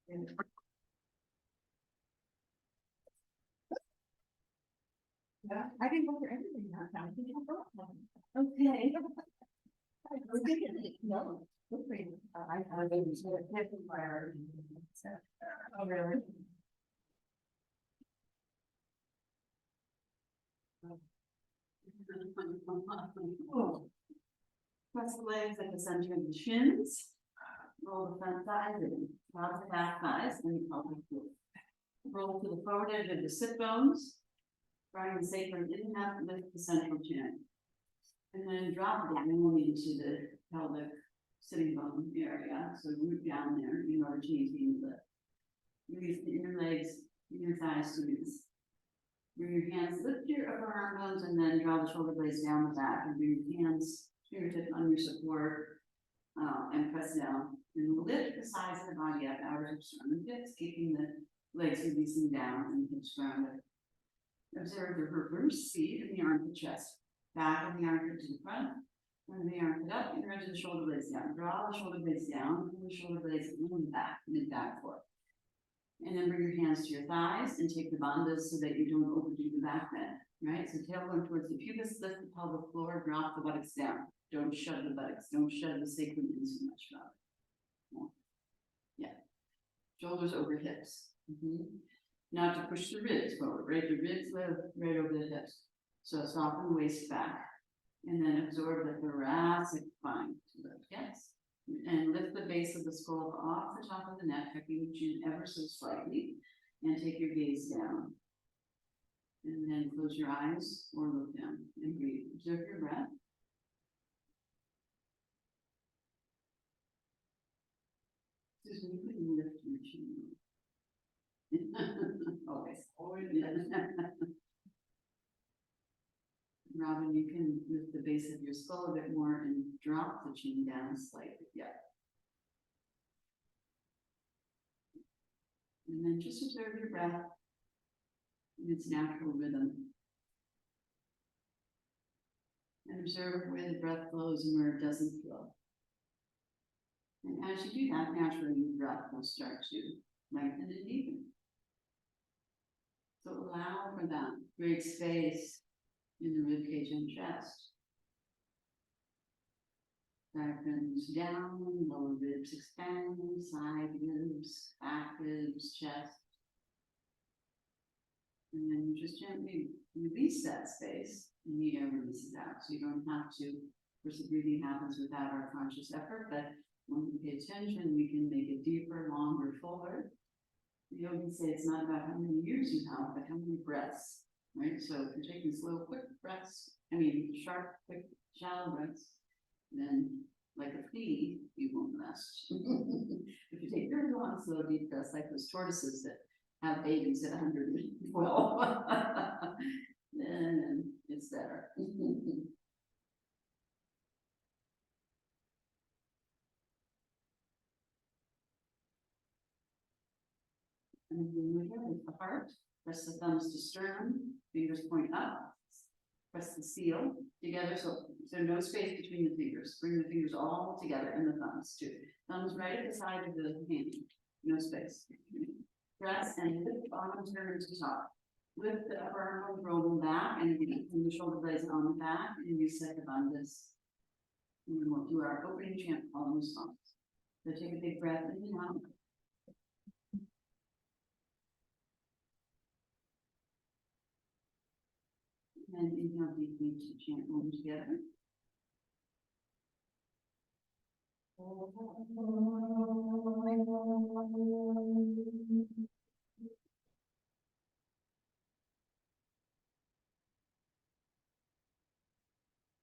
Yeah, I didn't go for everything that time. I didn't go for them. Okay. No. I was a priority. Oh, really? Press the legs at the center of the shins. Roll the front thighs in, cross the back thighs, and pelvic floor. Roll to the forward edge of the sit bones. Drawing the sacrum in and out with the central chin. And then drop down into the pelvic sitting bone area. So root down there in order to maintain the lift. Release the inner legs, inner thighs to release. Bring your hands, lift your upper arm bones, and then draw the shoulder blades down the back. And bring your hands, fingertips on your support, and press down. And lift the sides of the body up, outer hips, armpits, keeping the legs releasing down and hips grounded. Observe the reverse seat in the armpit chest. Back of the armpit to the front. Bring the armpit up and edge of the shoulder blades down. Draw the shoulder blades down, and the shoulder blades in the back, mid-back foot. And then bring your hands to your thighs and take the bandhas so that you don't overdo the back bend, right? So tailbone towards the pubis, lift the pelvic floor, drop the buttocks down. Don't shove the buttocks, don't shove the sacrum in so much, Robert. Yeah. Shoulders over hips. Not to push the ribs forward, right? The ribs live right over the hips. So soften the waist back. And then absorb the thoracic spine to lift, yes. And lift the base of the skull off the top of the neck, tucking the chin ever so slightly, and take your gaze down. And then close your eyes or look down and breathe. Observe your breath. Susan, you couldn't lift your chin. Always. Robin, you can lift the base of your skull a bit more and drop the chin down slightly. Yeah. And then just observe your breath in its natural rhythm. And observe where the breath flows and where it doesn't flow. And as you do that, naturally your breath will start to lengthen and deepen. So allow for that great space in the ribcage and chest. Diaphragms down, lower ribs expand, side ribs, back ribs, chest. And then you just gently release that space and the air releases out. So you don't have to, of course, the breathing happens without our conscious effort, but when we pay attention, we can make it deeper, longer, fuller. The yogis say it's not about how many years you have, but how many breaths, right? So if you're taking slow, quick breaths, sharp, quick, shallow breaths, then like a flea, you won't last. If you take very long, slow, deep breaths, like those tortoises that have babies at 112, then it's better. And then we have the heart, press the thumbs to sternum, fingers point up, press the seal together, so no space between the fingers. Bring the fingers all together and the thumbs too. Thumbs right at the side of the hand, no space. Press and lift the bottom, turn to top. Lift the upper arm, roll them back, and the shoulder blades on the back, and reset the bandhas. And then we'll do our opening chant following response. So take a big breath in and out. And inhale deeply to chant Om together.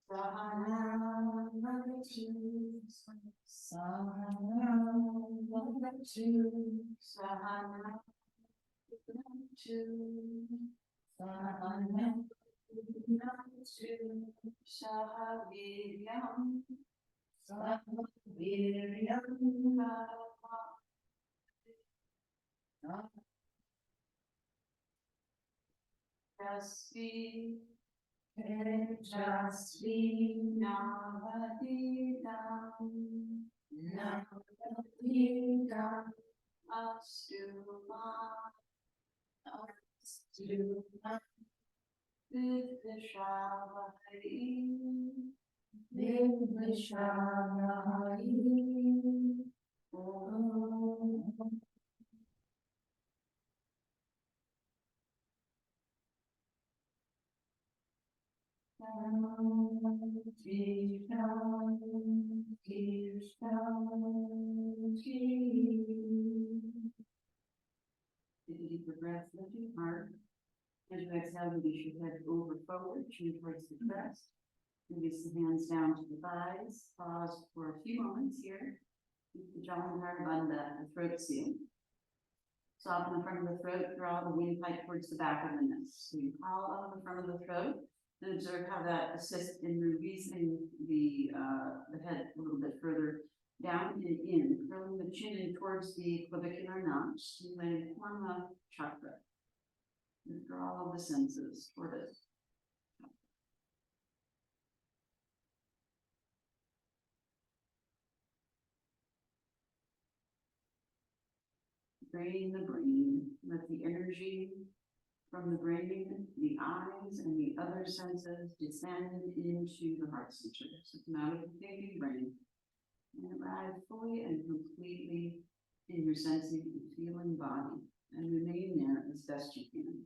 Sahana Bhavatu, Sahana Bhavatu, Sahana Bhavatu, Sahana Bhavatu, Sahaviryam, Sahaviryam, Jasvi, Jasvi, Navadidam, Navadidam, Take a deeper breath, lift your heart. As you exhale, release your head over forward, chin towards the chest. Release the hands down to the thighs. Pause for a few moments here. Keep the jaw and heart on the throat seal. Soften the front of the throat, draw the windpipe towards the back of the neck. So you call out the front of the throat and observe how that assists in releasing the head a little bit further down and in, curling the chin in towards the clavicular notch, stimulating Purna chakra. Withdraw all the senses toward it. Drain the brain, let the energy from the brain, the eyes, and the other senses descend into the heart center. So come out of the thinking brain and arrive fully and completely in your sensing and feeling body, and remain there as best you can.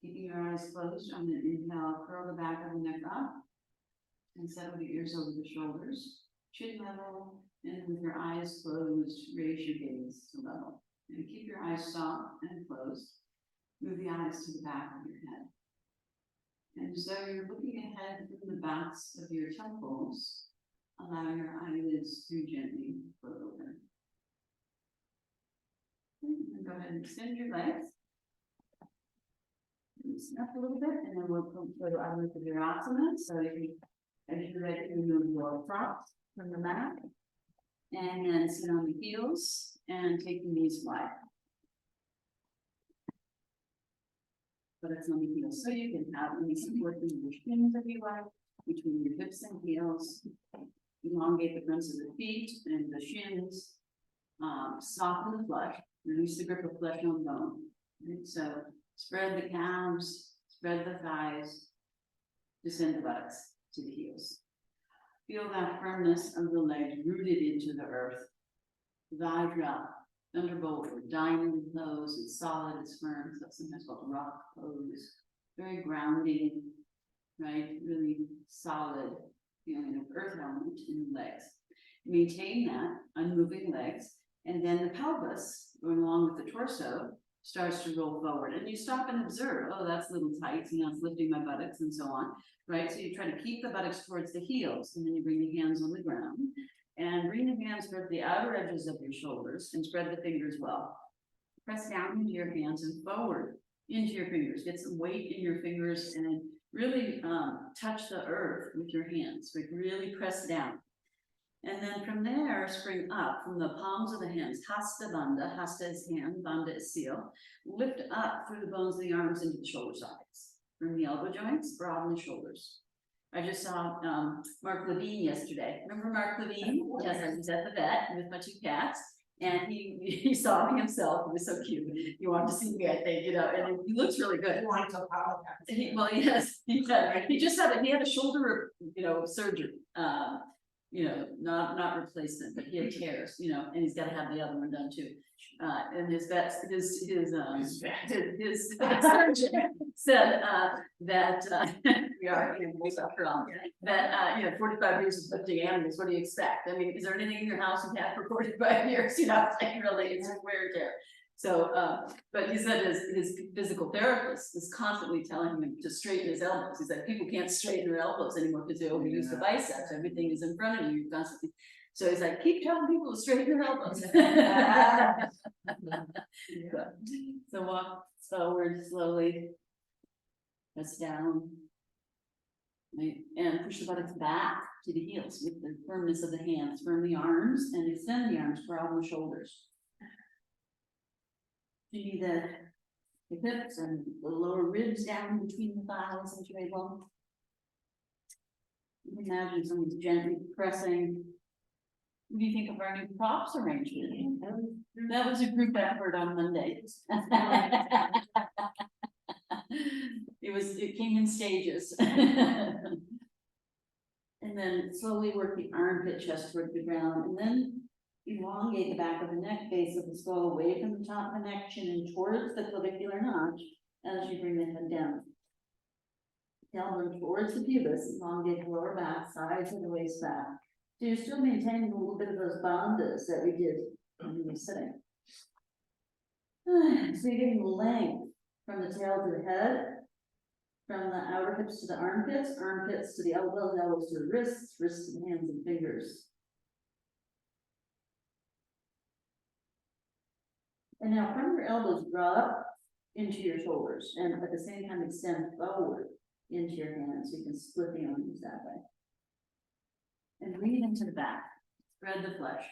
Keeping your eyes closed on an inhale, curl the back of the neck up and settle the ears over the shoulders, chin level, and with your eyes closed, raise your gaze to level. And keep your eyes soft and closed. Move the eyes to the back of your head. And so you're looking ahead from the backs of your temples, allow your eyelids to gently close open. And go ahead and extend your legs. Loosen up a little bit, and then we'll come to the Adho Virasana. So you can, as you're ready, remove your props from the mat. And then sit on the heels and take the knees wide. But it's on the heels, so you can have any support in your shins if you like, between your hips and heels. Elongate the fronts of the feet and the shins. Soften the flesh, release the grip of flesh on bone. And so spread the calves, spread the thighs, descend the buttocks to the heels. Feel that firmness of the legs rooted into the earth. Vajra, thunderbolt, or diamond pose. It's solid, it's firm, so sometimes called rock pose. Very grounding, right? Really solid feeling of earth element in the legs. Maintain that, unmoving legs, and then the pelvis, going along with the torso, starts to roll forward. And you stop and observe, oh, that's a little tight, you know, it's lifting my buttocks and so on, right? So you try to keep the buttocks towards the heels, and then you bring the hands on the ground. And bring the hands toward the outer edges of your shoulders and spread the fingers well. Press down into your hands and forward into your fingers. Get some weight in your fingers and really touch the earth with your hands. Like really press down. And then from there, spring up from the palms of the hands. Hasta Bandha. Hasta is hand, Bandha is seal. Lift up through the bones of the arms into the shoulder sides. From the elbow joints, broaden the shoulders. I just saw Mark Levine yesterday. Remember Mark Levine? Yes, I was at the vet with my two cats, and he saw me himself. It was so cute. He wanted to see me, I think, you know, and he looks really good. Well, yes, he did. He just had he had a shoulder, you know, surgery. You know, not replacement, but he had tears, you know, and he's got to have the other one done too. And his surgeon said that we are animals after all. That you know, 45 years of lifting animals. What do you expect? I mean, is there anything in your house you've had for 45 years? You know, it's like really, it's wear and tear. So, but he said his physical therapist is constantly telling him to straighten his elbows. He's like, people can't straighten their elbows anymore because they overuse the biceps. Everything is in front of you constantly. So he's like, keep telling people to straighten their elbows. So walk forward slowly. Press down. Right, and push the buttocks back to the heels with the firmness of the hands. Firm the arms and extend the arms, broaden the shoulders. You need the hips and the lower ribs down between the thighs and navel. You can imagine someone's gently pressing What do you think of our new props arrangement? That was a group effort on Monday. It came in stages. And then slowly work the armpit chest toward the ground, and then elongate the back of the neck, base of the skull, away from the top of the neck, chin and towards the clavicular notch as you bring the head down. Tailbone towards the pubis, elongate the lower back, sides of the waist back. So you're still maintaining a little bit of those bandhas that we did when we were sitting. So you're getting length from the tail to the head, from the outer hips to the armpits, armpits to the elbows, elbows to the wrists, wrists to the hands and fingers. And now from your elbows, draw up into your shoulders, and at the same time extend forward into your hands, so you can split the arms that way. And breathe into the back, spread the flesh.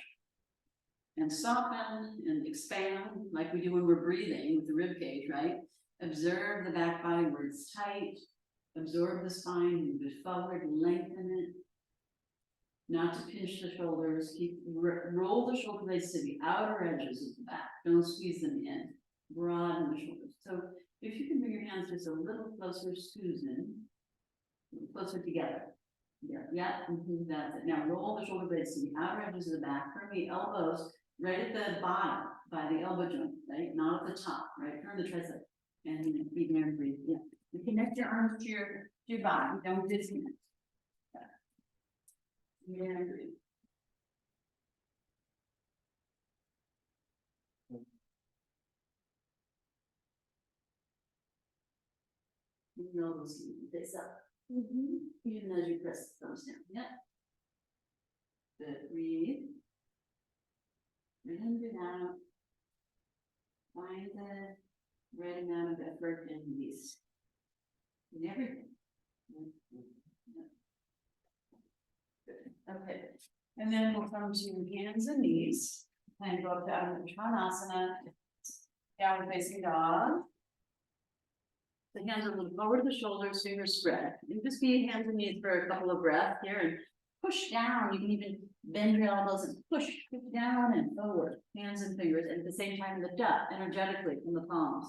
And soften and expand like we do when we're breathing with the rib cage, right? Observe the back body where it's tight. Absorb the spine, move it forward, lengthen it. Not to pinch the shoulders. Roll the shoulder blades to the outer edges of the back. Don't squeeze them in. Broaden the shoulders. So if you can bring your hands just a little closer, Susan, closer together. Yeah, that's it. Now roll the shoulder blades to the outer edges of the back. Turn the elbows right at the bottom by the elbow joint, right? Not at the top, right? Turn the tricep and be there and breathe. Yeah. You connect your arms to your body. Don't disconnect. Yeah, and breathe. You know those this up. Even as you press the thumbs down. Yeah. Good. Breathe. And it out. Find the right amount of effort and release. In everything. Good. Okay. And then we'll come to hands and knees. And go up to Uttanasana. Downward facing dog. The hands are a little lower to the shoulders, fingers spread. And just be hands and knees for a couple of breaths here and push down. You can even bend your elbows and push down and forward, hands and fingers, and at the same time lift up energetically from the palms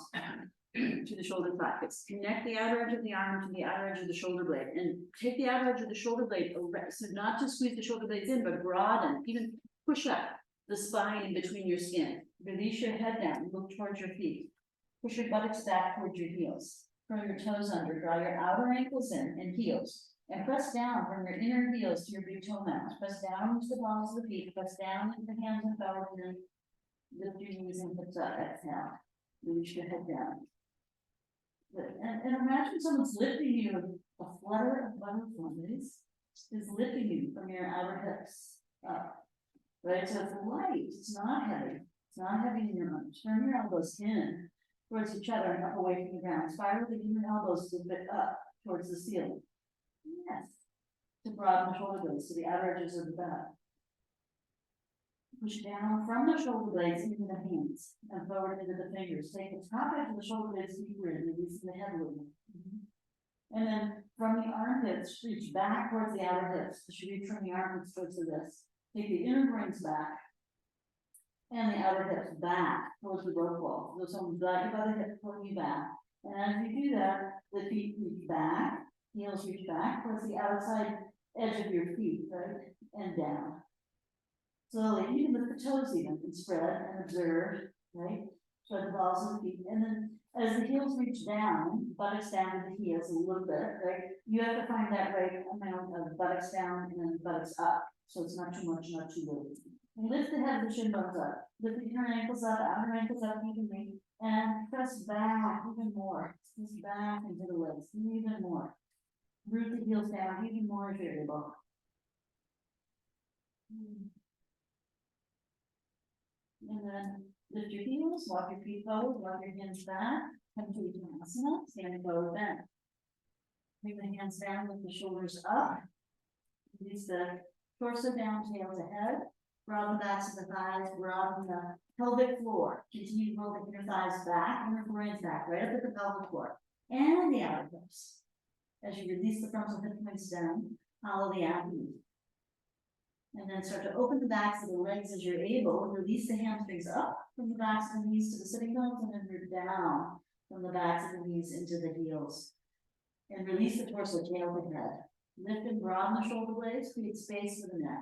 to the shoulder sockets. Connect the outer edge of the arm to the outer edge of the shoulder blade, and take the outer edge of the shoulder blade over, so not to squeeze the shoulder blades in, but broaden, even push up the spine in between your skin. Release your head down, look towards your feet. Push your buttocks back towards your heels. Curl your toes under, draw your outer ankles in and heels. And press down from your inner heels to your big toe mounds. Press down into the balls of the feet. Press down into the hands and forward, and then lift your knees and hips up. Exhale. Reach your head down. Good. And imagine someone's lifting you. A flutter of butterflies is lifting you from your outer hips up. Right? So it's light. It's not heavy. It's not heavy in your arms. Turn your elbows in towards each other and up away from the ground. Spiral the human elbows a bit up towards the ceiling. Yes. To broaden the shoulder blades to the outer edges of the back. Push down from the shoulder blades into the hands and forward into the fingers. Take the top edge of the shoulder blades deeper in, releasing the head a little. And then from the armpits, reach back towards the outer hips. You should reach from the armpits towards the wrist. Take the inner groins back. And the outer hips back towards the rope wall. So someone's got you by the hip, pulling you back. And as you do that, the feet reach back, heels reach back towards the outside edge of your feet, right? And down. Slowly, you can lift the toes even and spread and observe, right? Spread the balls of the feet. And then as the heels reach down, buttocks down to the heels a little bit, right? You have to find that right amount of buttocks down and then buttocks up. So it's not too much, not too little. Lift the head of the shin bones up. Lift the inner ankles up, outer ankles up evenly, and press back even more. Press back into the legs even more. Root the heels down even more if you're able. And then lift your heels, walk your feet forward, walk your hands back, come to Uttanasana, standing forward bend. Bring the hands down, lift the shoulders up. Release the torso down, tails ahead. Broaden the backs of the thighs, broaden the pelvic floor. Continue to roll the inner thighs back, inner groins back, right up at the pelvic floor. And the outer hips. As you release the frontal hip points down, follow the abdomen. And then start to open the backs of the legs as you're able, and release the hamstrings up from the backs of the knees to the sitting bones, and then root down from the backs of the knees into the heels. And release the torso, tail to head. Lift and broaden the shoulder blades, create space for the neck.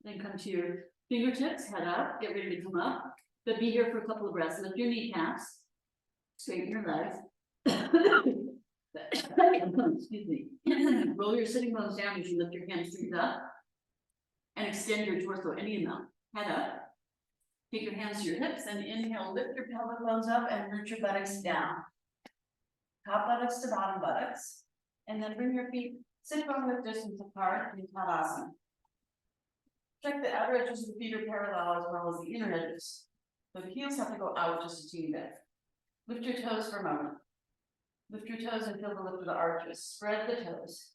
Then come to your fingertips, head up, get ready to come up, but be here for a couple of breaths. Lift your kneecaps, straighten your legs. Excuse me. Roll your sitting bones down as you lift your hamstrings up. And extend your torso any amount. Head up. Take your hands to your hips and inhale, lift your pelvic bones up and root your buttocks down. Top buttocks to bottom buttocks. And then bring your feet sit bone width distance apart in Tadasana. Check the outer edges of the feet are parallel as well as the inner edges. So the heels have to go out just a teeny bit. Lift your toes for a moment. Lift your toes and feel the lift of the arches. Spread the toes.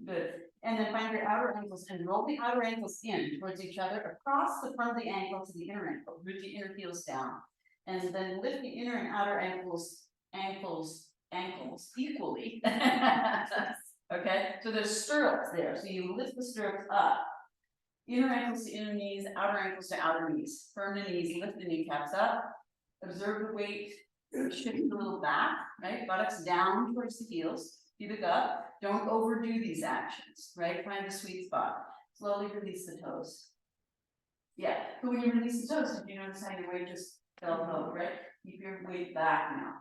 Good. And then find your outer ankles and roll the outer ankles in towards each other across the front of the ankle to the inner ankle. Root the inner heels down. And then lift the inner and outer ankles equally. Okay, so there's stirrups there. So you lift the stirrups up. Inner ankles to inner knees, outer ankles to outer knees. Firm the knees, lift the kneecaps up. Observe the weight, shift a little back, right? Buttocks down towards the heels, pubic up. Don't overdo these actions, right? Find the sweet spot. Slowly release the toes. Yeah, but when you release the toes, did you notice how your weight just fell over, right? Keep your weight back now.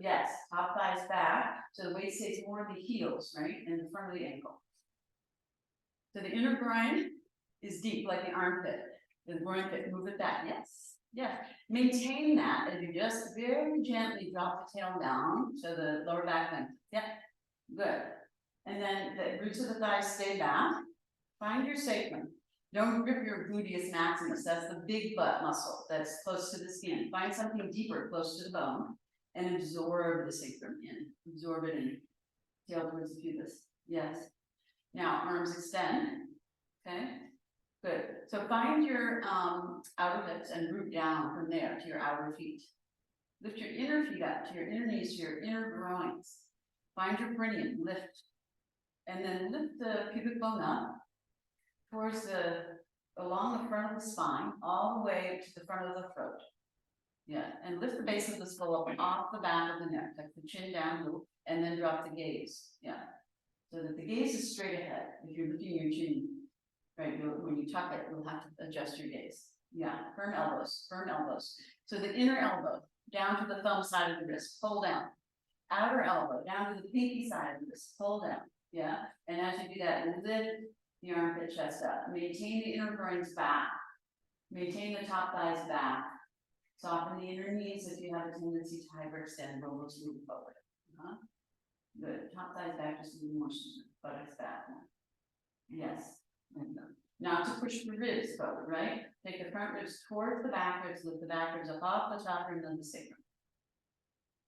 Yes, top thighs back, so the weight stays more in the heels, right? And the front of the ankle. So the inner groin is deep like the armpit. The groin pit, move it back, yes. Yeah, maintain that as you just very gently drop the tail down, so the lower back length. Yeah, good. And then the roots of the thighs stay back. Find your sacrum. Don't grip your gluteus maximus. That's the big butt muscle that's close to the skin. Find something deeper, close to the bone, and absorb the sacrum in. Absorb it in. Tail towards the pubis. Yes. Now arms extend. Okay. Good. So find your outer hips and root down from there to your outer feet. Lift your inner feet up to your inner knees, to your inner groins. Find your perineum, lift. And then lift the pubic bone up towards along the front of the spine, all the way to the front of the throat. Yeah, and lift the base of the skull up off the back of the neck, tuck the chin down a little, and then drop the gaze. Yeah. So that the gaze is straight ahead. If you're lifting your chin, right, when you tuck it, you'll have to adjust your gaze. Yeah, firm elbows, firm elbows. So the inner elbow down to the thumb side of the wrist, pull down. Outer elbow down to the pinky side of the wrist, pull down. Yeah, and as you do that, lift the armpit chest up. Maintain the inner groins back. Maintain the top thighs back. Soften the inner knees if you have a tendency to hyperextend, roll those moving forward. Good. Top thighs back just a little more, buttocks back. Yes. Now to push the ribs forward, right? Take the front ribs towards the back ribs, lift the back ribs up off the top and then the sacrum.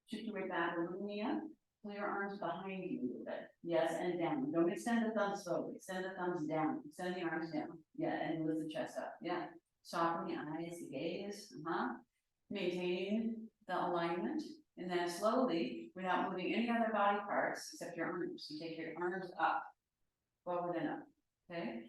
Shift your weight back a little, Mia. Pull your arms behind you a little bit. Yes, and down. Don't extend the thumbs slowly. Extend the thumbs down. Extend the arms down. Yeah, and lift the chest up. Yeah. Soften the eyes, the gaze. Maintaining the alignment. And then slowly, without moving any other body parts except your arms, you take your arms up, forward and up. Okay.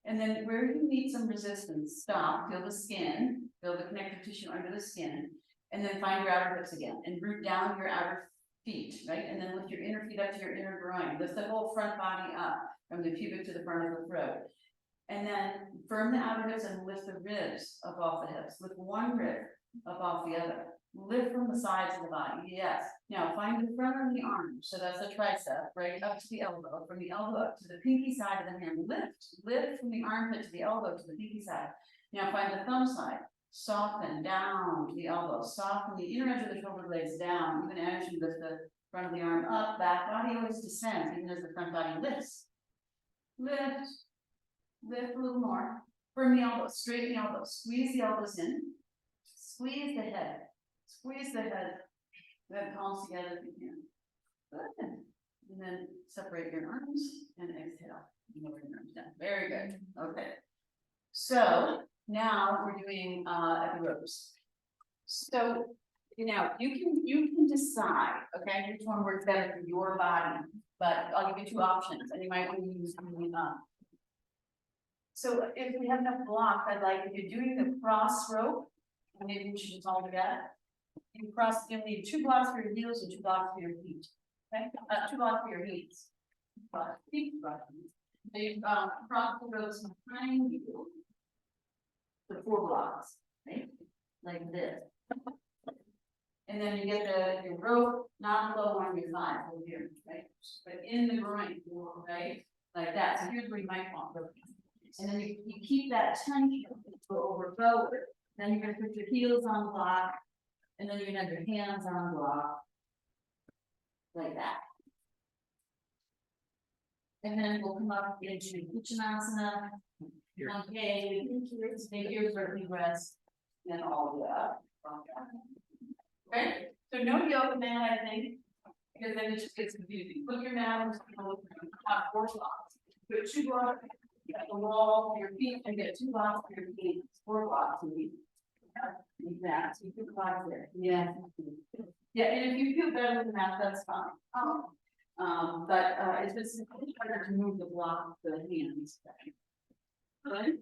And then where you need some resistance, stop, feel the skin, feel the connective tissue under the skin, and then find your outer hips again and root down your outer feet, right? And then lift your inner feet up to your inner groin. Lift the whole front body up from the pubic to the front of the throat. And then firm the outer hips and lift the ribs up off the hips. Lift one rib up off the other. Lift from the sides of the body. Yes. Now find the front of the arm. So that's the tricep, right up to the elbow. From the elbow up to the pinky side of the hand. Lift from the armpit to the elbow to the pinky side. Now find the thumb side. Soften down to the elbow. Soften the inner edge of the shoulder blades down, even as you lift the front of the arm up. Back body always descends, even as the front body lifts. Lift. Lift a little more. Firm the elbows. Straighten the elbows. Squeeze the elbows in. Squeeze the head. Squeeze the head. Then palms together if you can. Good. And then separate your arms and exhale. Lower your arms down. Very good. Okay. So now we're doing epi ropes. So You know, you can decide, okay, which one works better for your body, but I'll give you two options, and you might want to use something up. So if we have enough blocks, I'd like, if you're doing the cross rope, maybe we should just all together. You'll need 2 blocks for your heels and 2 blocks for your feet, okay, 2 blocks for your knees. Feet, so you cross the ropes behind you. The 4 blocks, right, like this. And then you get your rope not low on your thigh over here, right? But in the groin, right? Like that. So here's where you might want rope. And then you keep that tension, go over forward. Then you're gonna put your heels on block, and then you're gonna have your hands on block. Like that. And then we'll come up into Uttanasana. Okay, here's where we rest, and all the way up. Okay, so no yoga mat, I think, because then it just gets confusing. Put your mat on, have 4 blocks. Put 2 blocks at the wall for your feet, and get 2 blocks for your feet. 4 blocks for you. Like that. So you put blocks there. Yeah. Yeah, and if you feel better than that, that's fine. But it's just harder to move the block, the hands. Good.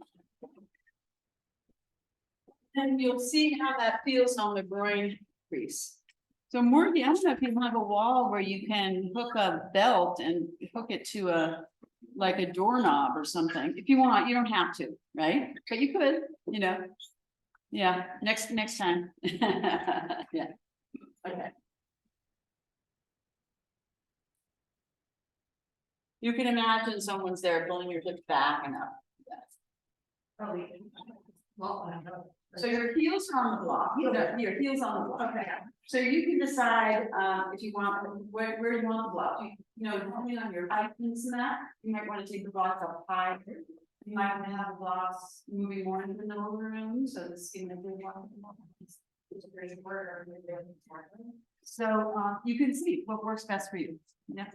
And you'll see how that feels on the groin crease. So Morgan, I don't know if you have a wall where you can hook a belt and hook it to like a doorknob or something. If you want, you don't have to, right? But you could, you know. Yeah, next time. Yeah. Okay. You can imagine someone's there pulling your hips back and up. So your heels are on the block. Your heels on the block. Okay. So you can decide if you want where you want the block. You know, depending on your height and that, you might want to take the blocks up high. You might want to have the blocks moving more into the middle of the room, so the skin of the one. So you can see what works best for you. Yeah.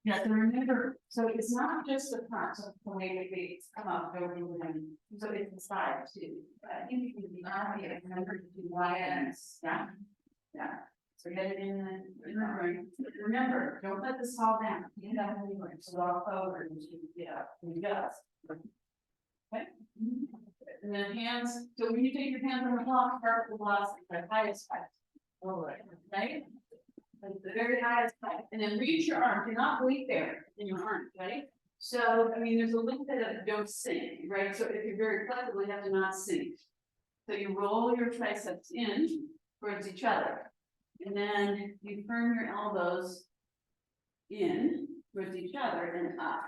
Yeah, so remember, so it's not just the front, so the way that they come up, over and so it's the side too. I think you can be remember to do wide ends, yeah. Yeah. So get it in and remember, don't let this fall down. You end up anywhere. So walk forward and you get up and just. Okay. And then hands, so when you take your hands on the block, start with the blocks at the highest height. All right. Right? Like the very highest height, and then reach your arm. Do not wait there in your arm, right? So, I mean, there's a little bit of don't sink, right? So if you're very flexible, you have to not sink. So you roll your triceps in towards each other, and then you firm your elbows in towards each other and up,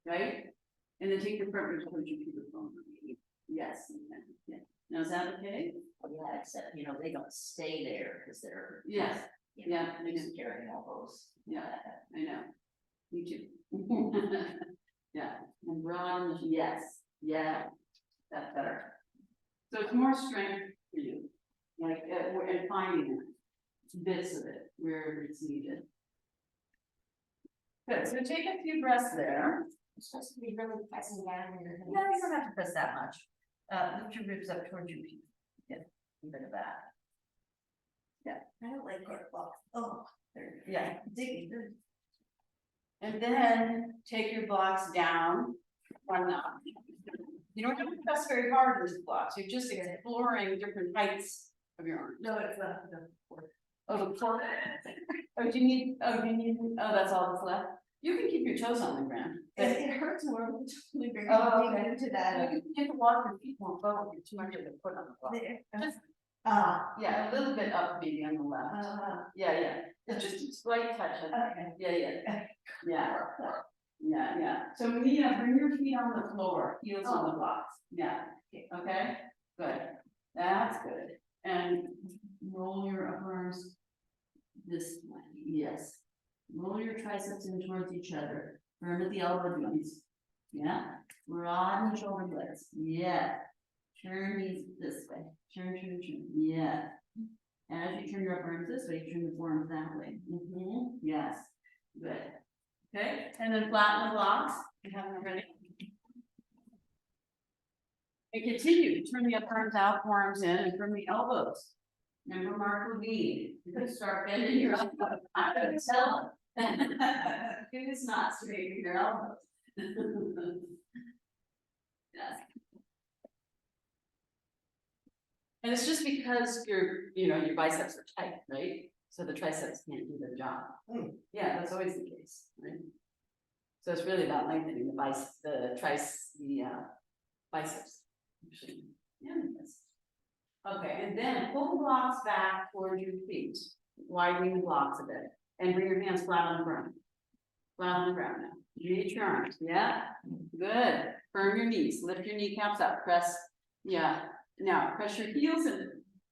right? And then take your front ribs towards your pubic bone. Yes. Okay. Yeah. Now is that okay? Yeah, except, you know, they don't stay there because they're. Yes. Yeah, They're just carrying elbows. Yeah, I know. Me too. Yeah, and broaden, yes, yeah, that's better. So it's more strength for you, like, and finding bits of it wherever it's needed. Good, so take a few breaths there. It's supposed to be really pressing down in your. No, you don't have to press that much. Lift your ribs up towards your feet. Yeah, a bit of that. Yeah. I don't like hard blocks. Oh, they're. Yeah. Digging. And then take your blocks down one notch. You don't have to press very hard with these blocks. You're just exploring different heights of your arm. No, it's not. Oh, the core. Oh, do you need, oh, that's all that's left? You can keep your toes on the ground. It hurts more when it's really big. Oh, okay. Into that. You have to walk your feet more forward. You're too much of a foot on the block. Just, yeah, a little bit up maybe on the left. Yeah. It's just a slight touch. Okay. Yeah. So Mia, bring your feet on the floor, heels on the blocks. Yeah. Okay. Good. That's good. And roll your upper arms this way. Yes. Roll your triceps in towards each other. Firm at the elbow joints. Yeah. Broaden the shoulder blades. Yeah. Turn these this way. Turn. Yeah. As you turn your upper arms this way, you turn the forearms that way. Yes. Good. Okay. And then flatten the blocks. You have them ready. And continue, turn the upper arms out, forearms in, and from the elbows. Remember Mark Levine, you could start bending your elbows. I would tell him. It is not straighten your elbows. Yes. And it's just because your biceps are tight, right? So the triceps can't do their job. Yeah, that's always the case, right? So it's really about lengthening the biceps. Yeah, yes. Okay, and then pull the blocks back towards your feet, widening the blocks a bit, and bring your hands flat on the ground. Flat on the ground now. Reach your arms, yeah, good. Firm your knees, lift your kneecaps up, press, yeah. Now, press your heels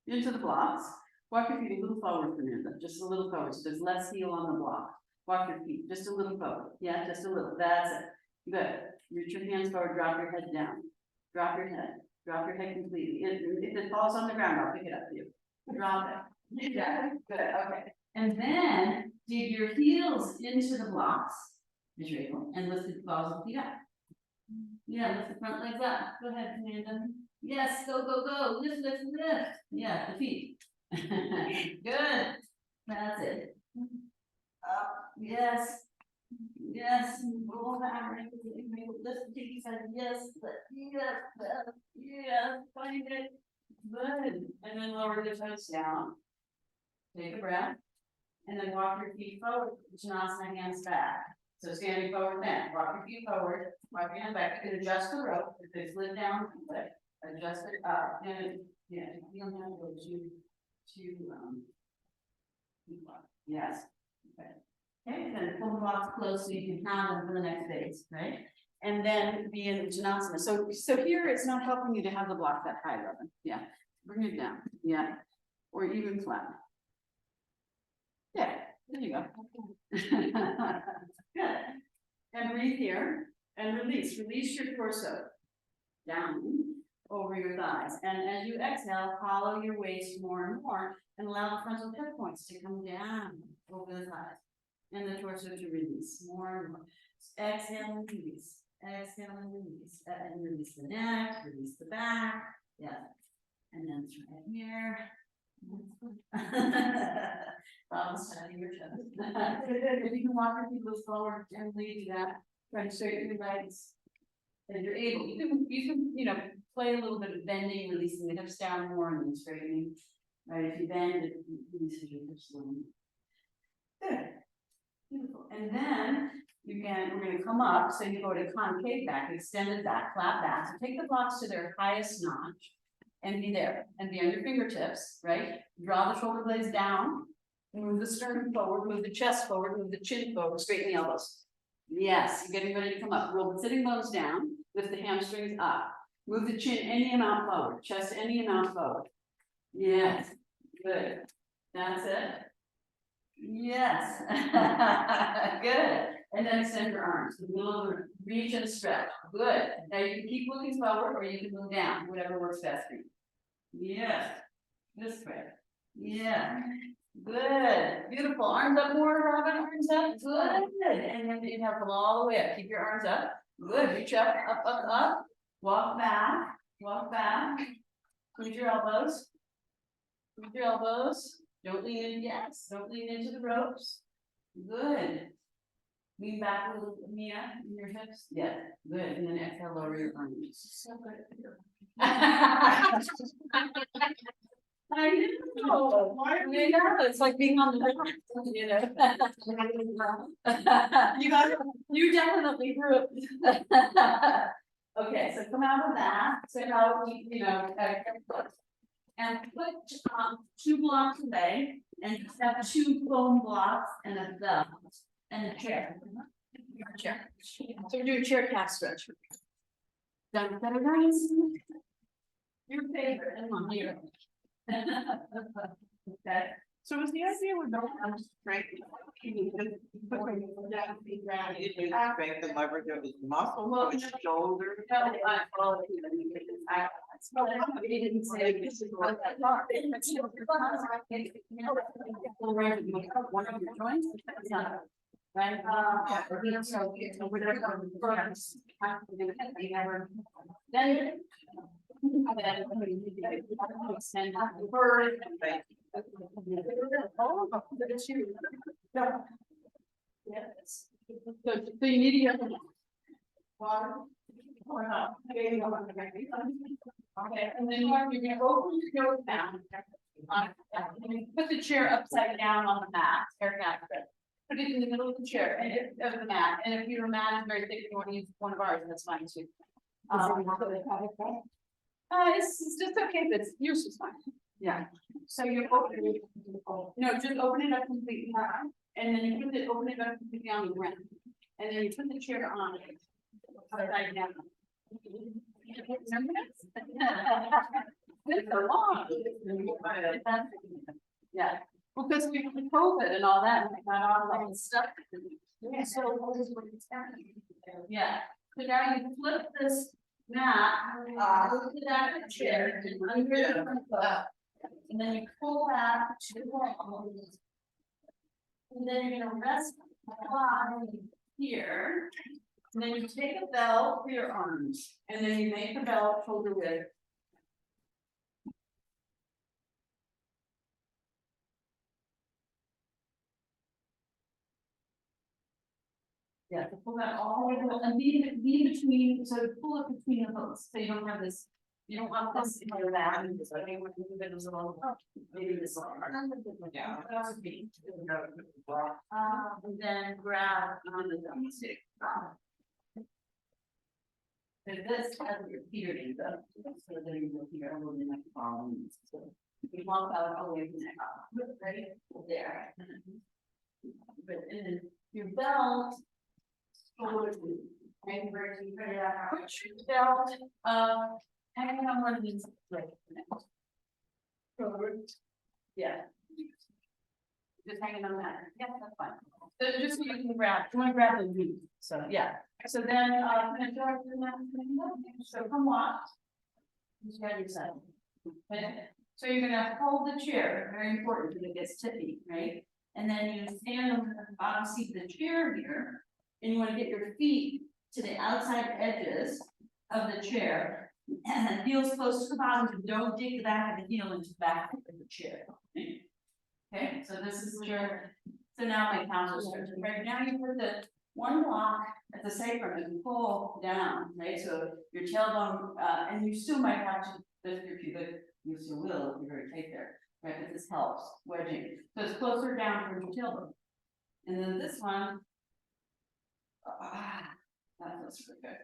into the blocks. Walk your feet a little forward, Fernanda, just a little forward, so there's less heel on the block. Walk your feet just a little forward, yeah, just a little, that's it. Good, reach your hands forward, drop your head down. Drop your head completely. If it falls on the ground, I'll pick it up for you. Drop it. Yeah, good, okay. And then dig your heels into the blocks, as you're able, and lift the balls of the feet up. Yeah, lift the front legs up. Go ahead, Amanda. Yes, go, go, go. Lift, lift, lift. Yeah, the feet. Good. That's it. Up. Yes. Yes. Roll back. Lift the feet. Yes. Yes. Yes. Find it. Good. And then lower the toes down. Take a breath. And then walk your feet forward. Uttanasana, hands back. So standing forward then, walk your feet forward, walk your hand back, you can adjust the rope, if they slid down, but adjust it up, and yeah, you don't have to go yes, okay. Okay, then pull the blocks close so you can count them for the next phase, right? And then be in Uttanasana. So here it's not helping you to have the block that high, Robin. Yeah, bring it down, yeah, or even flat. Yeah, there you go. Good. And breathe here and release. Release your torso down over your thighs. And as you exhale, hollow your waist more and more and allow the frontal hip points to come down over the thighs and the torso to release more and more. Exhale and release. Exhale and release. And release the neck, release the back. Yeah. And then it's right here. Standing your chest. If you can walk your feet forward, gently do that. Try to straighten your legs. As you're able, you can play a little bit of bending, releasing the hips down more and then straightening. Right, if you bend, it releases your hips a little. Good. Beautiful. And then we're gonna come up, so you go to concave back, extended back, flat back. So take the blocks to their highest notch and be there and be on your fingertips, right? Draw the shoulder blades down, move the sternum forward, move the chest forward, move the chin forward, straighten the elbows. Yes, you're getting ready to come up. Roll the sitting bones down, lift the hamstrings up. Move the chin any amount forward, chest any amount forward. Yes, good. That's it. Yes, good. And then extend your arms. Reach and stretch. Good. Now you can keep looking forward or you can move down, whatever works best for you. Yes. This way. Yeah. Good. Beautiful. Arms up more, Robin. Arms up. Good. And then inhale, come all the way up. Keep your arms up. Good. Reach up, up, up, up. Walk back. Walk back. Squeeze your elbows. Squeeze your elbows. Don't lean in. Yes. Don't lean into the ropes. Good. Lean back a little, Mia, in your hips. Yeah. Good. And then exhale, lower your arms. So good. I know. It's like being on the ground, you know. You definitely grew. Okay, so come out of that. So now and put 2 blocks away, and have 2 foam blocks and a belt and a chair. Chair. So we're doing chair calf stretch. Done. Your favorite, and on here. Okay. So was the idea with no arms strength? Strength and leverage of his muscle, his shoulder. He didn't say this is what that part. One of your joints. Right. Then And then extend the bird. Oh, the two. Yes. So you need to get water. Or not. Okay, and then you're gonna open your nose down. And you put the chair upside down on the mat, or not, but put it in the middle of the chair and of the mat, and if your mat is very thick, you want to use one of ours, that's fine too. It's just okay, but yours is fine. Yeah, so you open it, no, just open it up completely, and then you open it up completely on the ground. And then you put the chair on it. Upside down. Remember this? It's a long. Yeah, because we COVID and all that, and we got all that stuff. Yeah, so what is what it's happening? Yeah, so now you flip this mat, to that chair, and under the front foot. And then you pull that to the wall. And then you're gonna rest here. And then you take a belt for your arms, and then you make the belt shoulder width. Yeah, to pull that all the way to, and be between, so pull it between the hooks, so you don't have this, you don't want this in your back, and this, I think, when you move it as well, maybe this one. Yeah. And then grab on the thumbstick. So this has your feet in the, so then you go here, a little bit like so you walk out all the way to the neck, right there. But and then your belt. Right, where you put it out, put your belt, hanging on one of these, like. Yeah. Just hanging on that, yeah, that's fine. So just so you can grab, you wanna grab the lead, so, yeah, so then, so come on. Just grab yourself. Okay, so you're gonna hold the chair, very important, because it gets tippy, right? And then you stand on the bottom seat of the chair here. And you want to get your feet to the outside edges of the chair. And heels close to the bottom, but don't dig the back of the heel into the back of the chair. Okay, so this is your, so now my counter starts. Right now you put the one block at the sacrum and pull down, right? So your tailbone, and you still might have to lift your pubic, you still will if you're very tight there, right? But this helps wedging. So it's closer down from your tailbone. And then this one. That feels pretty good.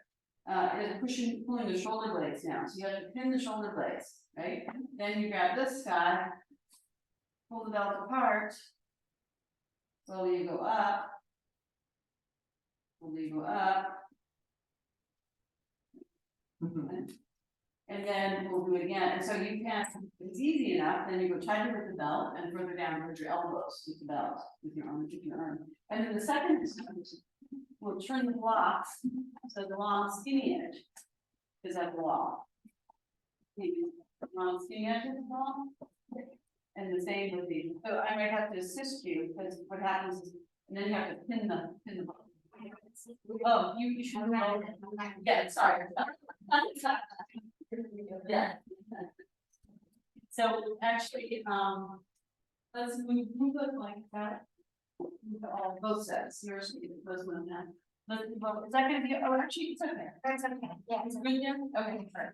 Is pushing, pulling the shoulder blades down. So you have to pin the shoulder blades, right? Then you grab this guy, pull the belt apart. Slowly you go up. Slowly you go up. And then we'll do it again. And so you can, it's easy enough, then you go tighter with the belt and further down towards your elbows with the belt, with your arm, with your arm. And then the second is we'll turn the blocks, so the long skinny edge is at the wall. Long skinny edge of the wall. And the same with the, so I might have to assist you, because what happens is, and then you have to pin the oh, you should know. Yeah, sorry. Yeah. So actually, let's move it like that. Both sets, yours, both of them now. Is that gonna be, oh, actually, it's okay. That's okay. Yeah. It's good, yeah? Okay, sorry.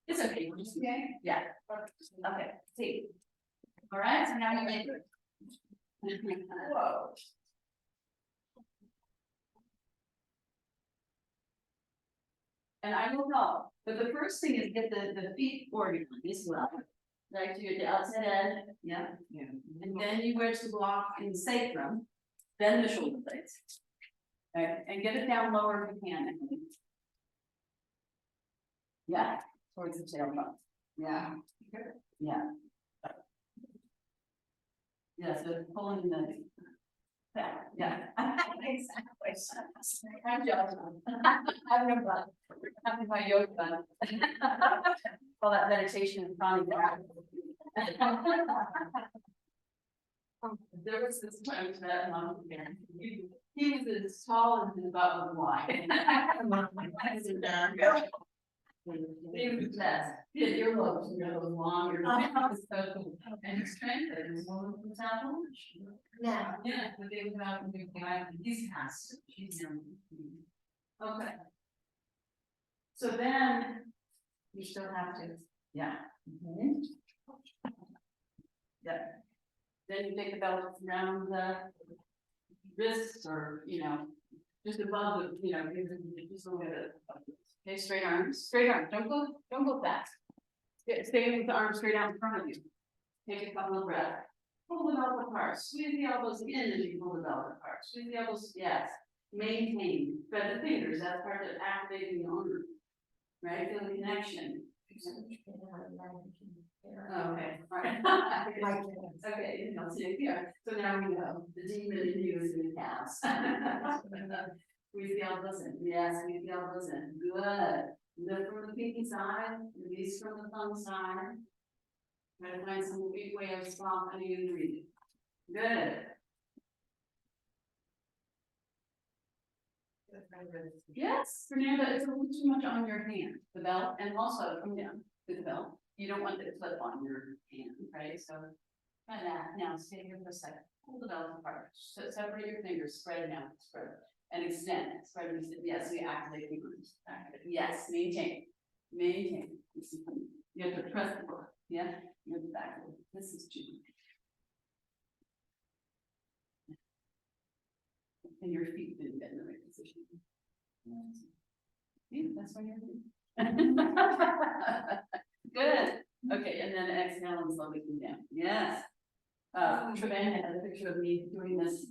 It's okay, we're just, okay? Yeah. Okay, see. All right, so now you make it. Whoa. And I will help, but the first thing is get the feet organized as well. Right, to the outside edge, yeah. Yeah. And then you wedge the block in the sacrum, then the shoulder blades. Right, and get it down lower if you can. Yeah, towards the tailbone. Yeah. Yeah. Yeah, so pulling the. Yeah. Exactly. I'm jealous. I'm no fun. Having my yoga fun. All that meditation and fun. There was this time that he was as tall as his butt was wide. Favorite best, yeah, earlobes, you know, those long earlobes. And it's trained, there's one from South Orange. Yeah. Yeah, but they would have, he's passed, she's young. Okay. So then, you still have to, yeah. Yeah. Then you take the belt around the wrists or, you know, just above the, you know, just a little bit. Okay, straight arms, don't go fast. Stay with the arms straight out in front of you. Take a couple of breaths. Pull the belt apart, squeeze the elbows in as you pull the belt apart, squeeze the elbows, yes. Maintain, spread the fingers, that's part of activating the arm. Right, feel the connection. Okay, alright. Okay, you know, so here, so now we know the demon in you is in the calves. Squeeze the elbows in, yes, squeeze the elbows in, good. Lift from the pinky side, release from the thumb side. Try to find some big way of softening and breathing. Good. Yes, Fernanda, it's a little too much on your hand, the belt, and also come down to the belt. You don't want it to flip on your hand, right? So, try that. Now, stay here for a second. Pull the belt apart. So separate your fingers, spread it out, spread it, and extend. Spread and extend. Yes, we activate the arms. Yes, maintain. Maintain. You have to press the book. Yeah, you have to back. This is too. And your feet didn't get in the right position. See, that's why you're good. Okay, and then exhale and slowly come down. Yes. Trevin had a picture of me doing this.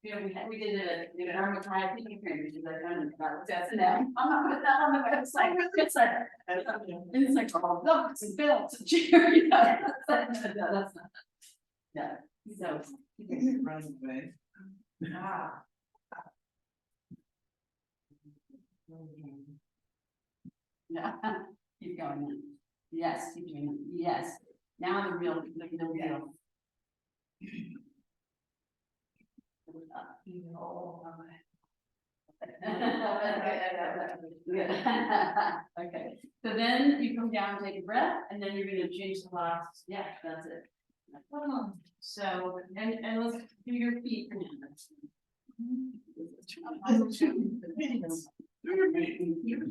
You know, we did an armor-tied pinky print, which is like done about that's and now. I'm not putting that on the website. It's like oh, belts and belts and cheer. You know, that's not. Yeah. So. Running away. Ah. Yeah, keep going. Yes, keep doing it. Yes. Now the real. Okay, so then you come down, take a breath, and then you're gonna change the last. Yeah, that's it. So, and let's do your feet.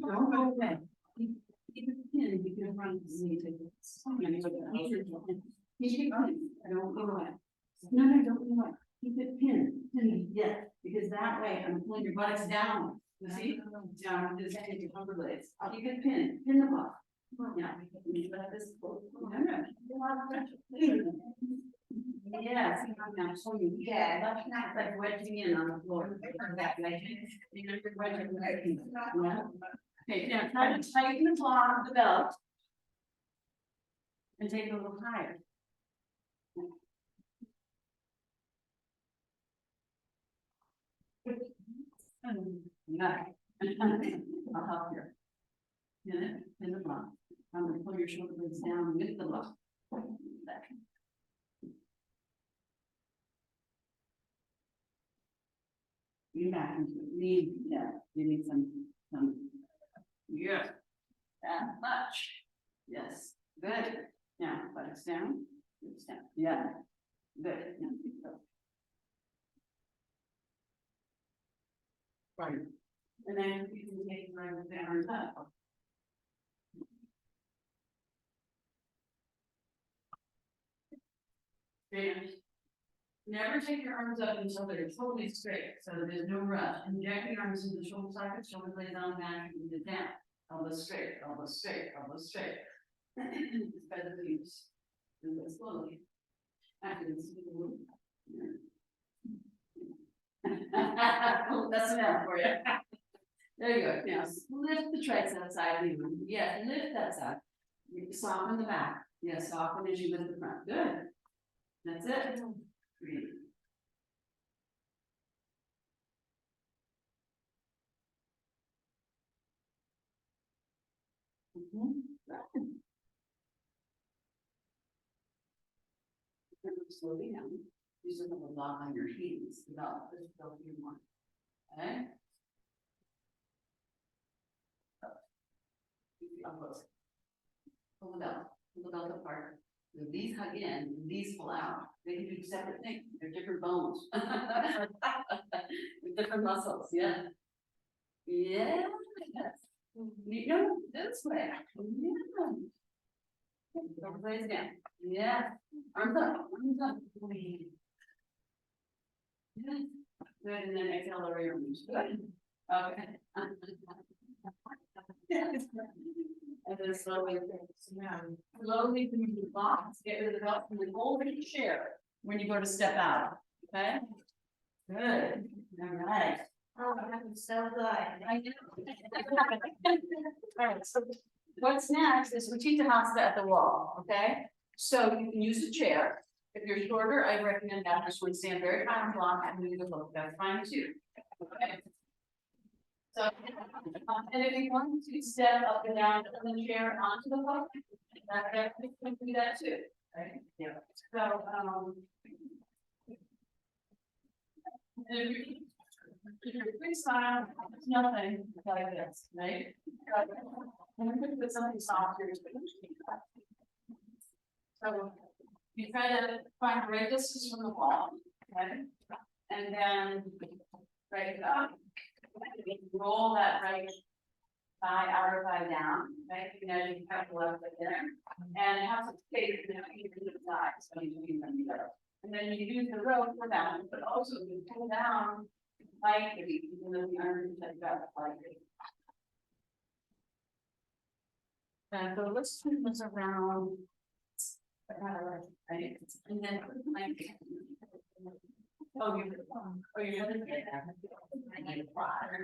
Don't go away. Keep it in, you can run. Keep it running, don't go away. No, don't go away. Keep it pinned, yeah, because that way I'm pulling your buttocks down. You see? Down, just hang your upper legs. Keep it pinned, pin the butt. Yeah. This. Yes, I'm showing you. Yeah, that's not like wedging in on the floor. Okay, now try to tighten the bottom of the belt. And take it a little higher. Yeah. I'll help you. In the block. I'm gonna pull your shoulder blades down with the block. Back. You back into it. Yeah, you need some, yeah. That much. Yes, good. Now, buttocks down. Yeah. Good. Now, keep going. Right. And then you can take your arms down up. And never take your arms up until they're totally straight, so there's no rush. Inject the arms into the shoulder sockets, shoulder blades on the mat, and it down. Elbows straight, elbows straight, elbows straight. Spread the glutes. And go slowly. After this, that's enough for you. There you go. Now lift the tricep side even. Yeah, lift that side. Soften the back. Yeah, soften as you lift the front. Good. That's it. Breathe. Slowly down. You still have a block on your heels. Develop this build you want. Okay. up close. Pull the belt apart. These hug in, these pull out. They can do separate things. They're different bones. With different muscles, yeah. Yeah. You know, this way. Yeah. Overplays again. Yeah. Arms up, arms up. Yeah. Good, and then exhale, lower your arms. Good. Okay. And then slowly move the box, get rid of the belt, and then hold the chair when you go to step out, okay? Good, all right. Oh, I'm so good. I do. All right, so what's next is Uchita Hasta at the wall, okay? So you can use a chair. If you're shorter, I recommend that this one stand very high and block and move the hook, that's fine too. Okay. So, and if you want to step up and down from the chair onto the hook, that you can do that too, right? Yeah. So, and if you're freestyle, it's nothing like this, right? And we could put something soft here. So you try to find the right distance from the wall, okay? And then right up. Roll that right thigh, outer thigh down, right? You know, you have the left foot there. And have some space in between the thighs when you're doing them together. And then you use the rope for that, but also you pull down lightly, even though the arms have got lightly. And so let's turn this around. Right, and then like. Oh, you're gonna get that. I need a plot. And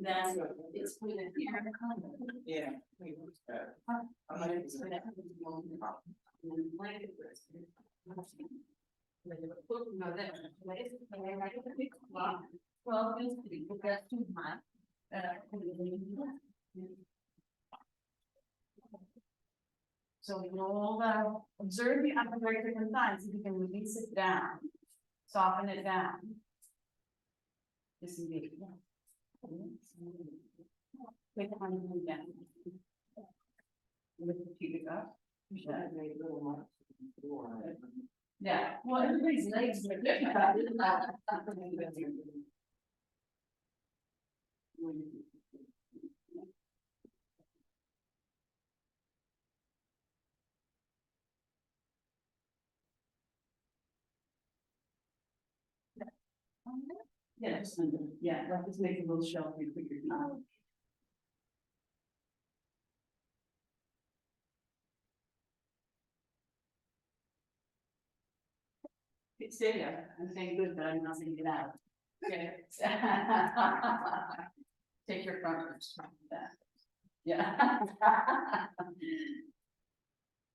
then it's put in here. Yeah. I'm not even saying that. Well, that's too much. So roll that, observe the upper very different signs, if you can release it down, soften it down. Disengage. Take the hand down. Lift the pubic up. Yeah, well, everybody's legs are different. Yeah, just under, yeah, like just make a little shelf you put your feet on. Stay there, I'm saying good, but I'm not saying get out. Okay. Take your front first. Yeah.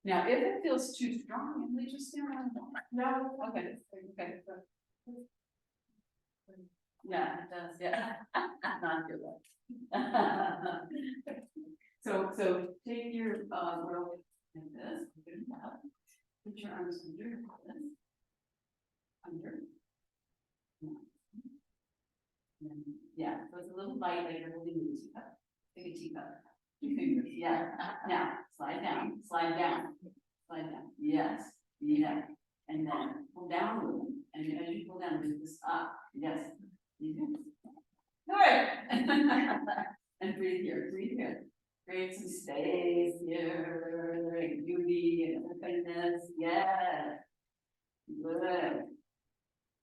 Now, if it feels too strong, you may just stay around. No, okay, okay. Yeah, it does, yeah. Not your leg. So take your rope like this, put your arms under this. Under. Yeah, so it's a little light, like you're holding a teacup. Take a teacup. 2 fingers, yeah. Now, slide down, slide down, slide down. Yes, yeah. And then pull down a little, and as you pull down, lift this up. Yes. All right. And breathe here, breathe here. Create some space here, beauty and openness. Yeah. Good.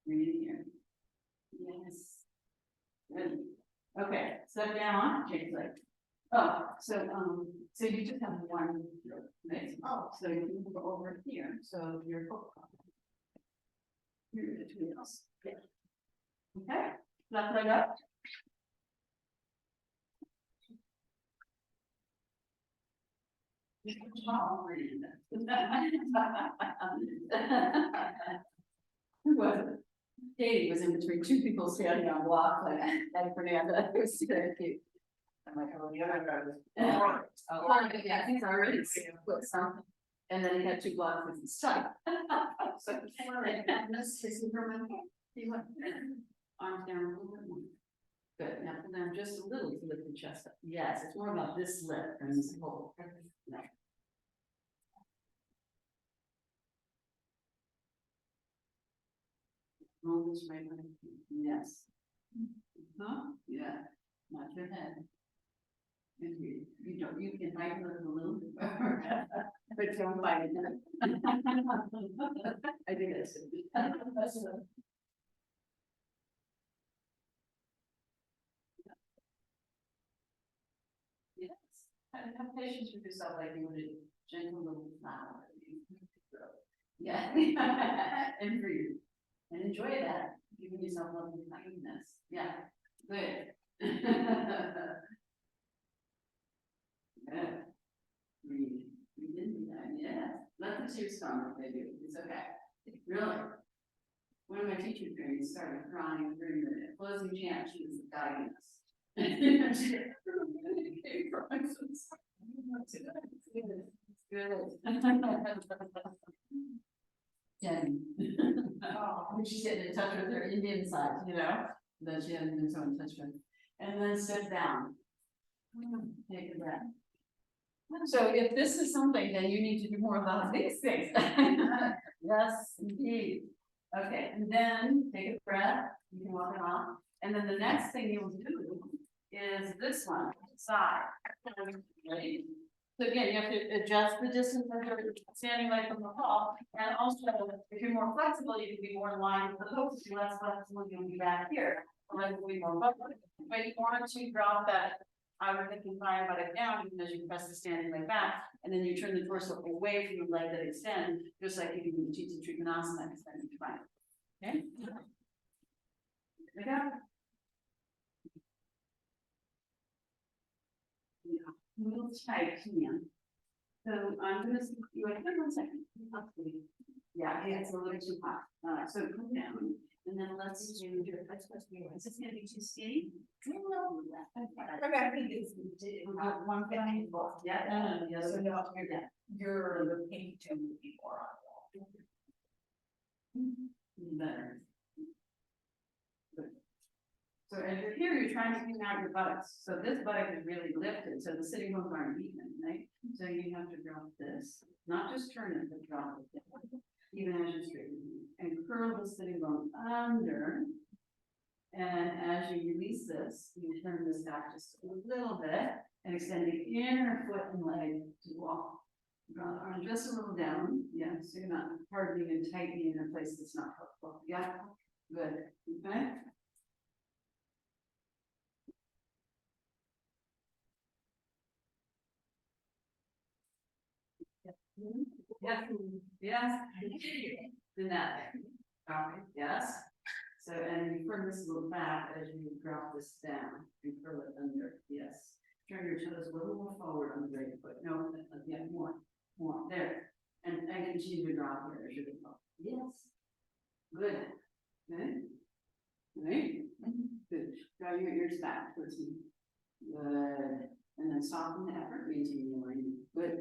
Breathe here. Yes. Good. Okay, step down, change leg. Oh, so you just have one, right? Oh, so you can go over here, so you're here between us. Yeah. Okay, left leg up. Who was it? Katie was in between 2 people standing on block like Fernanda. It was very cute. I'm like, oh, the other guy was. Yeah, he's already put something. And then he had 2 blocks with his son. So, arms down a little bit more. Good, now pull down just a little to lift the chest up. Yes, it's more about this lift than this whole. No. Roll this right leg. Yes. Huh? Yeah, not your head. If you don't, you can hide it a little bit. But don't bite it. I think that's it. Yes, and have patience with yourself like you would a gentle little flower. Yeah, and breathe, and enjoy that, giving yourself love and kindness, yeah, good. Good. Breathe, breathe in, breathe out, yeah, let the tears come if they do, it's okay, really. One of my teacher trainings started crying during the closing chant, she was guiding us. Jen. When she's getting in touch with her Indian side, you know, then she hadn't been so in touch with. And then sit down. Take a breath. So if this is something, then you need to do more about these things. Yes, indeed. Okay, and then take a breath, you can walk it off. And then the next thing you'll do is this one, side. Ready? So again, you have to adjust the distance that you're standing away from the wall. And also, if you're more flexible, you can be more in line with the hooks. If you're less flexible, you'll be back here. Or like we more flexible. But you want to drop that outer hip and thigh buttock down because you press the standing leg back. And then you turn the torso away from the leg that extend, just like you do in Chitta Trikonasana, extending your spine. Okay? There we go. Yeah, a little tight, yeah. So I'm gonna, you wait 1 second. Yeah, it's a little too hot. So come down and then let's do, that's supposed to be, is this gonna be too skinny? No. I think it's, one thing, Yeah, no, the other. so you're the pink to be more on. Better. Good. So as you're here, you're trying to clean out your buttocks. So this buttock is really lifted, so the sitting bones aren't even, right? So you have to drop this, not just turn it, but drop it down, even as you're straightening. And curl the sitting bone under. And as you release this, you turn this back just a little bit and extend the inner foot and leg to walk. Draw the arm just a little down, yeah, so you're not hardening and tightening in a place that's not helpful. Yeah, good, okay? Yes, yes. In that, okay, yes. So, and you turn this a little back as you drop this down, and curl it under, yes. Turn your toes a little more forward on the right foot, no, yeah, more, there. And continue to drop here as you go. Yes. Good. Good. Right? Good. Draw your ears back towards me. Good. And then soften the effort, maintain your line. Good.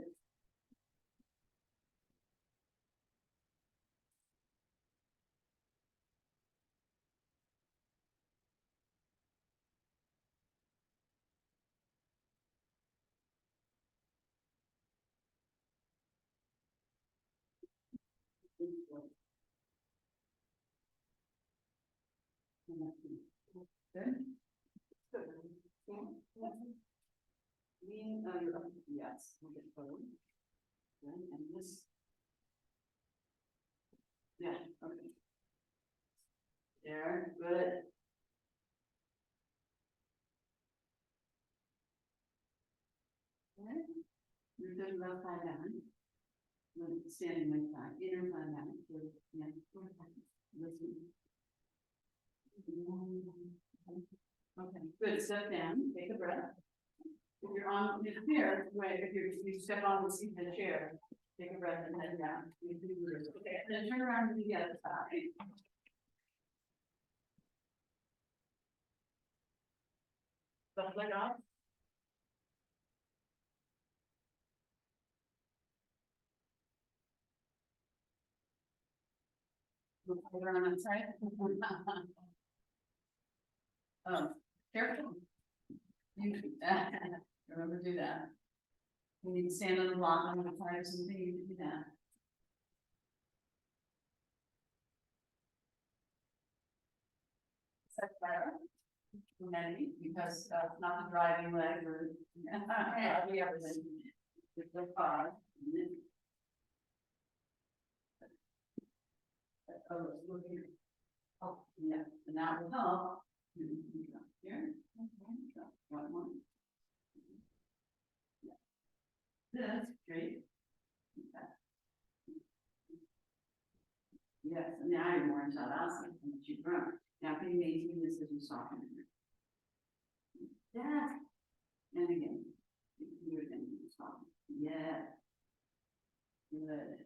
Good. Good. Lean, yes, we'll get forward. Good, and this. Yeah, okay. There, good. Okay. You're good, left thigh down. Standing like that, inner thigh down. Good. Yeah, listen. Okay, good, step down, take a breath. If you're on your chair, right, if you step on the seat of the chair, take a breath and head down. Okay, and then turn around to the other side. Left leg off. Look over on that side. Oh, Careful. You, remember to do that. When you stand on the block on the fire or something, you can do that. Is that better? For many, because not the driving leg or the everything. With the car. Oh, look here. Oh, yeah, and now we'll help. Here. One more. This, great. Okay. Yes, and now you're more into that, what you've grown. Now can you maintain this as you soften it? Yeah. And again, you can do it again, you soften. Yeah. Good.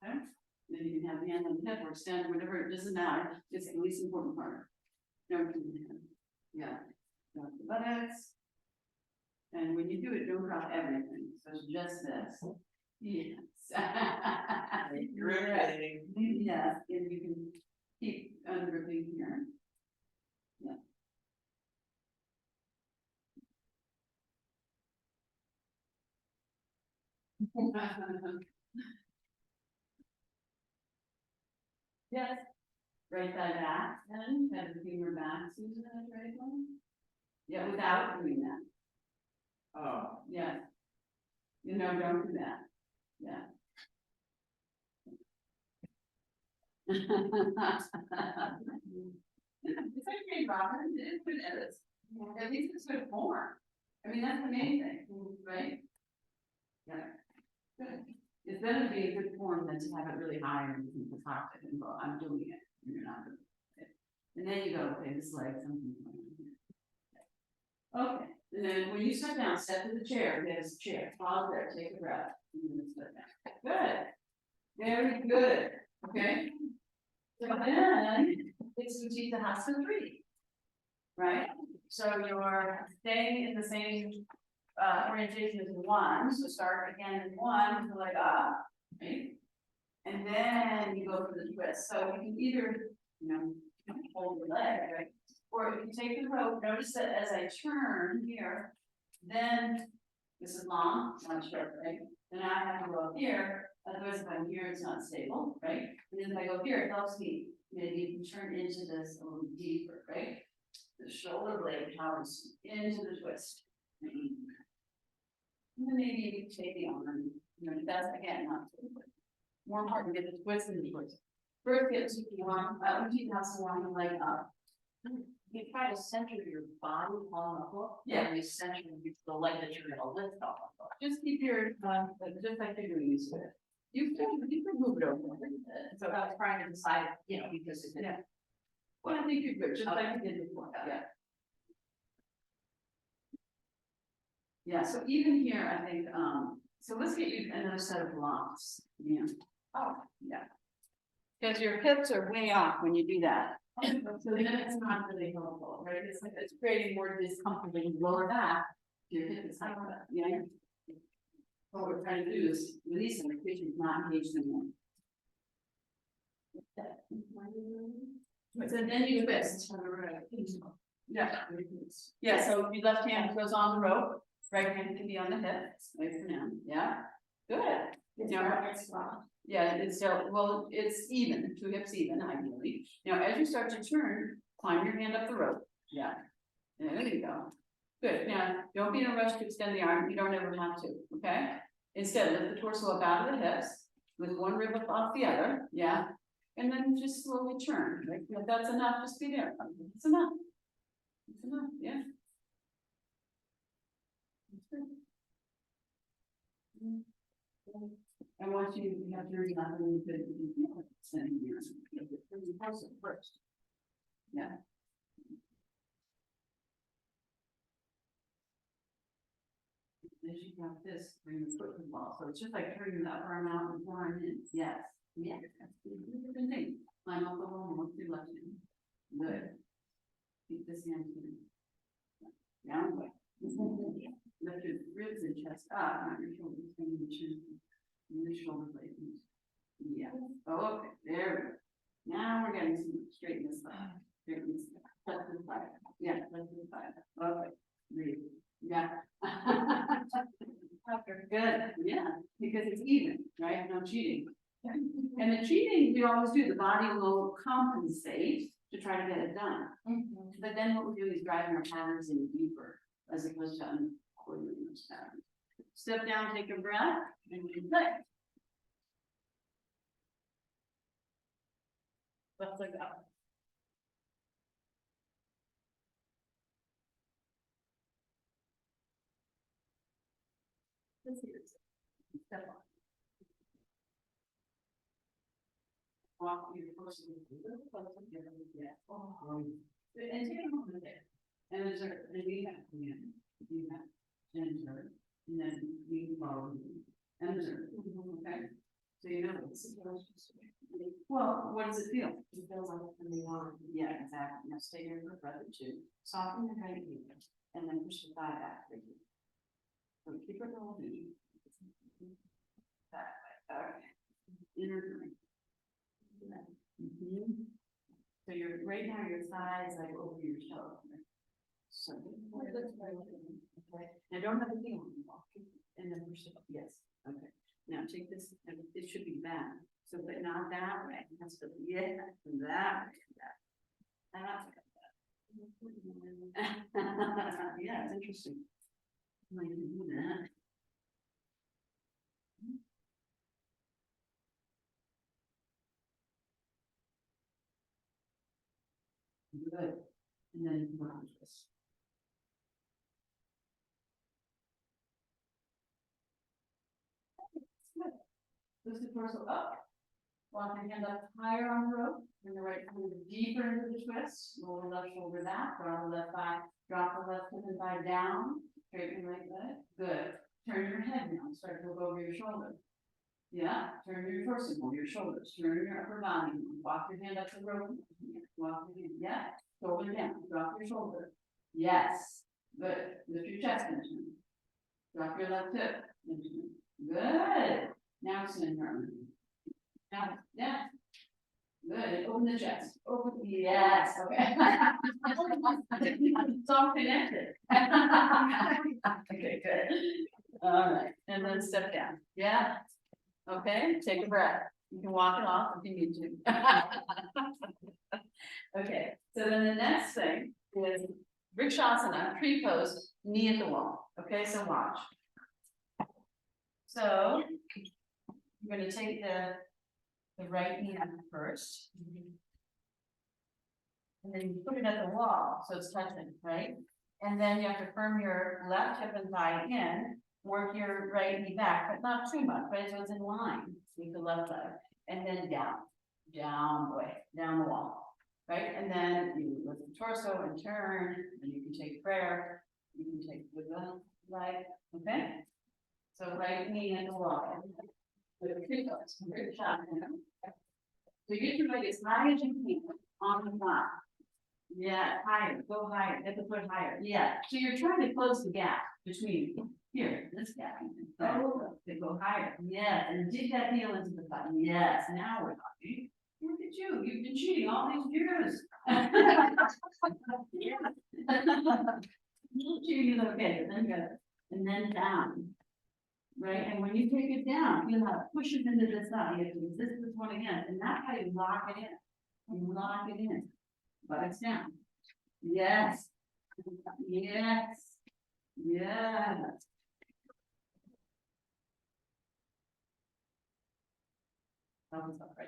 Okay. Then you can have the hand on the hip or stand, whatever, it doesn't matter, it's the least important part. No, yeah. Drop the buttocks. And when you do it, don't drop everything, so it's just this. Yes. Gripping. Yes, and you can keep ungripping here. Yeah. Yes. Right thigh back, and have the finger back, Susan, that's right one. Yeah, without doing that. Oh. Yeah. You know, don't do that. Yeah. It's okay, Robin, it is good edits. At least it's good form. I mean, that's the main thing, right? Yeah. Good. It's better to be a good form than to have it really high and you can talk it and go, I'm doing it, and you're not doing it. And then you go, okay, this leg, something going on here. Okay, and then when you sit down, step to the chair, there's a chair, pause there, take a breath, and then sit down. Good. Very good, okay? So then, it's Utthita Hasta 3. Right? So you're staying in the same orientation as 1, so start again in 1, so like up, right? And then you go for the twist. So you can either, you know, hold your leg, right? Or if you take the rope, notice that as I turn here, then this is long, not short, right? Then I have to go up here, otherwise if I'm here, it's not stable, right? And then if I go here, it helps me maybe turn into this a little deeper, right? The shoulder blade comes into the twist. And then maybe you take the arm, you know, that's again not too quick. More important to get the twist in the twist. First get to one, Utthita Hasta 1 the leg up. You try to center your body on the hook. Yeah. And you center the leg that you're gonna lift off the hook. Just keep your, just like you're doing this with it. You can move it over. So I was trying to decide, you know, because if it. Yeah. Well, I think you're good, just like you did before, yeah. Yeah, so even here, I think, so let's get you another set of blocks, yeah. Oh, yeah. Because your hips are way off when you do that. So then it's not really helpful, right? It's like, it's creating more discomfort when you lower back. Your hip is like that, yeah. What we're trying to do is release them, because you've not engaged them more. So then you twist. Yeah. Yeah, so your left hand goes on the rope, right hand can be on the hip, right for now, yeah, good. Yeah, it's still, well, it's even, 2 hips even ideally. Now, as you start to turn, climb your hand up the rope, yeah. There you go. Good, now, don't be in a rush to extend the arm, you don't ever have to, okay? Instead, lift the torso up out of the hips, with one rib up off the other, yeah? And then just slowly turn, like, if that's enough, just be there, it's enough. It's enough, yeah. That's good. I want you to have your lap and you could extend your first. Yeah. As you got this, bring the foot to the ball, so it's just like turning the upper arm out and forearm in, yes, yeah, that's the good thing. Climb up the wall and look through left hand. Good. Keep this hand here. Down way. Lift your ribs and chest up, not your shoulders, and your chin. Your shoulder blade. Yeah, oh, okay, there we go. Now we're getting some straighten this up, straighten this up. Touch the side. Yeah, touch the side. Okay, breathe. Yeah. Good, yeah, because it's even, right? No cheating. And the cheating, we always do, the body will compensate to try to get it done. But then what we do is driving our patterns in deeper, as opposed to uncoordinating those patterns. Step down, take a breath, and we play. Left leg up. This is step on. Walk your person a little closer, get them again. And take a moment there. And there's a, we have, you have, enter, and then we follow. And there's okay. So you know this is. Well, what does it feel? It feels like when you want. Yeah, exactly. Now stay here for a breath or two. Soften your right knee, and then push the thigh back for you. So keep it rolling. Back, okay. Inner joint. So you're right now your thigh is like over your toe. So okay. Now don't have a thing on you. And then push it up. Yes. Okay. Now take this, and it should be back. So, but not that way. It has to be that way. Yeah, it's interesting. I can do that. Good. And then you can round this. Good. Lift the torso up. Walk your hand up higher on the rope. Bring the right foot deeper into the twist. Roll the left shoulder back. Draw the left thigh. Drop the left foot and thigh down. Straighten your right leg. Good. Turn your head now. Start to look over your shoulder. Yeah. Turn your torso over your shoulders. Turn your upper body. Walk your hand up the rope. Walk your hand. Yeah. Shoulder down. Drop your shoulder. Yes. Good. Lift your chest into it. Drop your left hip into it. Good. Now extend your arm. Now, yeah. Good. Open the chest. Open. Yes. Okay. It's all connected. Okay, good. All right. And then step down. Yeah. Okay. Take a breath. You can walk it off if you need to. Okay. So then the next thing is Vrikshasana, tree pose, knee at the wall. Okay. So watch. So you're going to take the right knee up first. And then you put it at the wall, so it's touching, right? And then you have to firm your left hip and thigh in, work your right knee back, but not too much, right? So it's in line with the left leg. And then down the wall, right? And then you lift the torso and turn, and you can take prayer, you can take the left leg, okay? So right knee at the wall. With a tree pose, good job. So get your leg as high as you can on the front. Yeah, higher, go higher, get the foot higher. Yeah, so you're trying to close the gap between here, this gap. Oh, they go higher. Yeah, and dig that heel into the butt. Yes, now we're talking. Look at you, you've been cheating all these years. Cheating is okay, but then go, and then down. Right, and when you take it down, you'll have to push it into the side, you have to resist this one again, and that's how you lock it in. You lock it in. But it's down. Yes. Yes. Yes. That was up, right?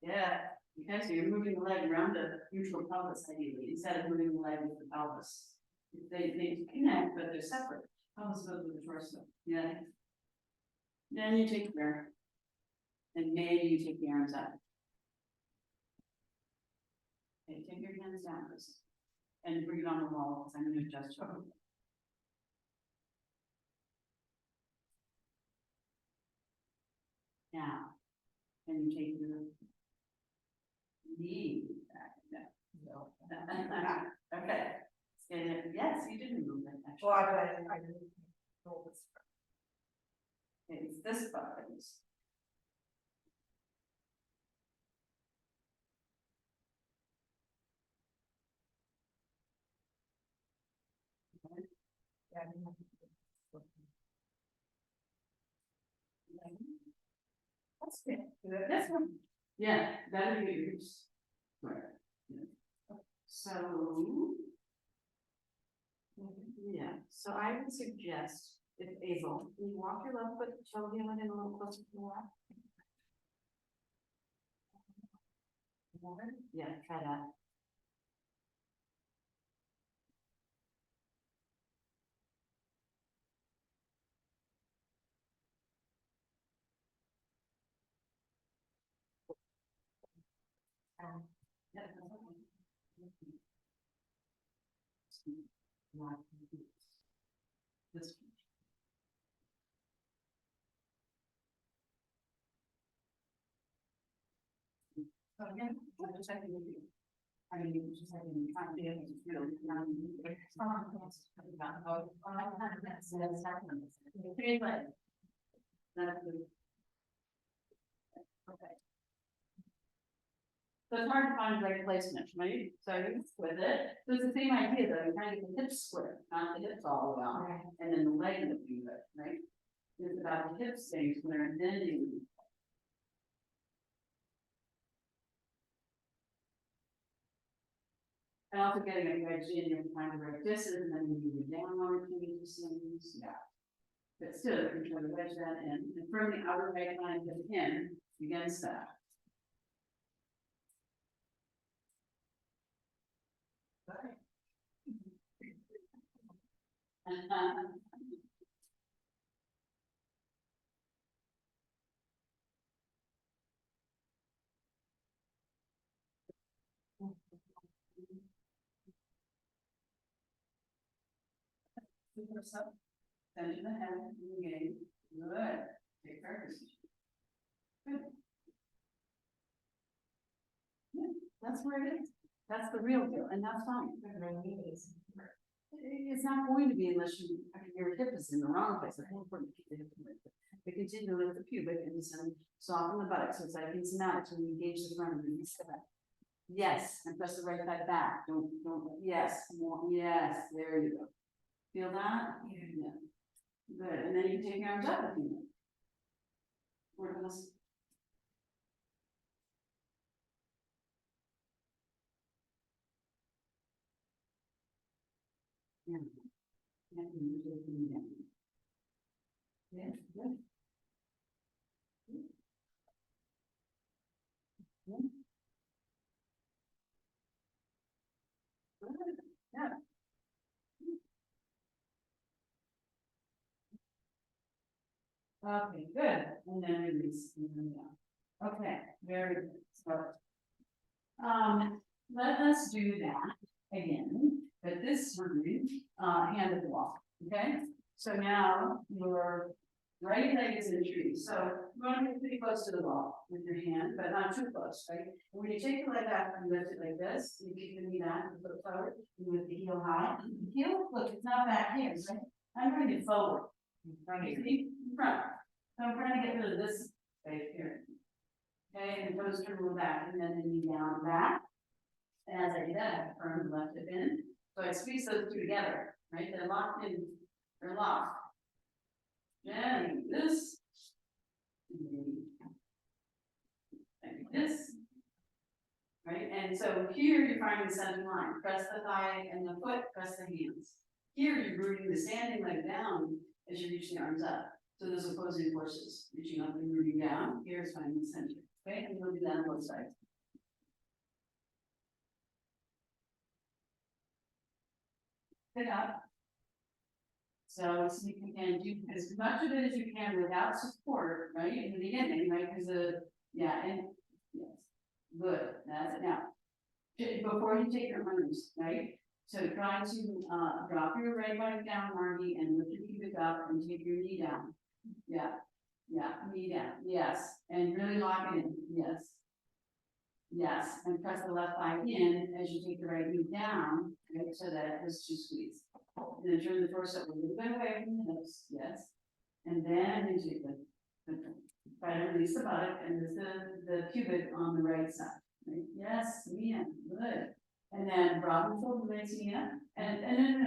Yeah. Okay, so you're moving the leg around the neutral pelvis ideally, instead of moving the leg with the pelvis. They connect, but they're separate. Pelvis goes with the torso. Yeah. Then you take prayer. And maybe you take the arms up. Okay, take your hands down first. And bring it on the wall, because I'm going to adjust you. Now, and you take your knee back. No. Okay. Yes, you didn't move that. Well, I didn't know this. It's this button. That's good. This one? Yeah, that'll be yours. Right. So. Yeah, so I would suggest, if able, you walk your left foot toe in a little closer to the left. Yeah, try that. Yeah, that's okay. This. So again, I'm just checking with you. I mean, just like in trying to be able to feel. Three legs. That's good. Okay. So it's hard to find the right placement, right? So you with it, so it's the same idea though, you're trying to get the hips square, not the hips all the way out, Right. and then the leg would be good, right? It's about the hips staying square and then you. And also getting a wedge in, you're trying to right distance, and then you move it down one or two things, yeah. But still, you can try to wedge that in, and from the outer right line of the pin against that. Super sub, send to the head, engage, good, take practice. Good. Yeah, that's where it is, that's the real deal, and that's fine. It's not going to be unless you, I mean, your hip is in the wrong place, it's important to keep the hip in the right place. We continue to lift the pubic and some soften the buttocks, so it's like asymptomatic, so we engage the front and release the back. Yes, and press the right side back, don't, yes, more, yes, there you go. Feel that? Yeah. Good, and then you take your arms up if you want. We're gonna. Yeah. Yeah, you take them down. Yeah, good. Yeah. Good, yeah. Okay, good, and then release, and then down. Okay, very good, so. Let us do that again, but this time, hand at the wall, okay? So now your right leg is in tree, so you want to get pretty close to the wall with your hand, but not too close, right? And when you take your leg out and lift it like this, you keep the knee back and put it forward, and with the heel high. Heel, look, it's not back here, right? I'm bringing it forward. Right here, in front. So I'm trying to get rid of this space here. Okay, and toes turn a little back, and then the knee down back. And as I do that, I firm the left hip in. So I squeeze those two together, right? They're locked in, they're locked. Then this. And this. Right, and so here you're finding the center line. Press the thigh and the foot, press the hands. Here you're rooting the standing leg down as you reach the arms up. So those opposing forces, reaching up and rooting down. Here's finding the center. Okay, and we'll do that on both sides. Pick up. So see if you can do as much of it as you can without support, right? In the beginning, right? Because yeah, and yes, good. That's it now. Before you take your arms, right? So try to drop your right leg down, Margie, and lift your pubic up and take your knee down. Yeah, yeah, knee down. Yes, and really lock it in. Yes. Yes, and press the left thigh in as you take the right knee down, right, so that it has to squeeze. And then turn the torso a little bit away from the hips, yes. And then you take try to release the buttock and the pubic on the right side, right? Yes, Mia, good. And then broaden the shoulder blades, Mia, and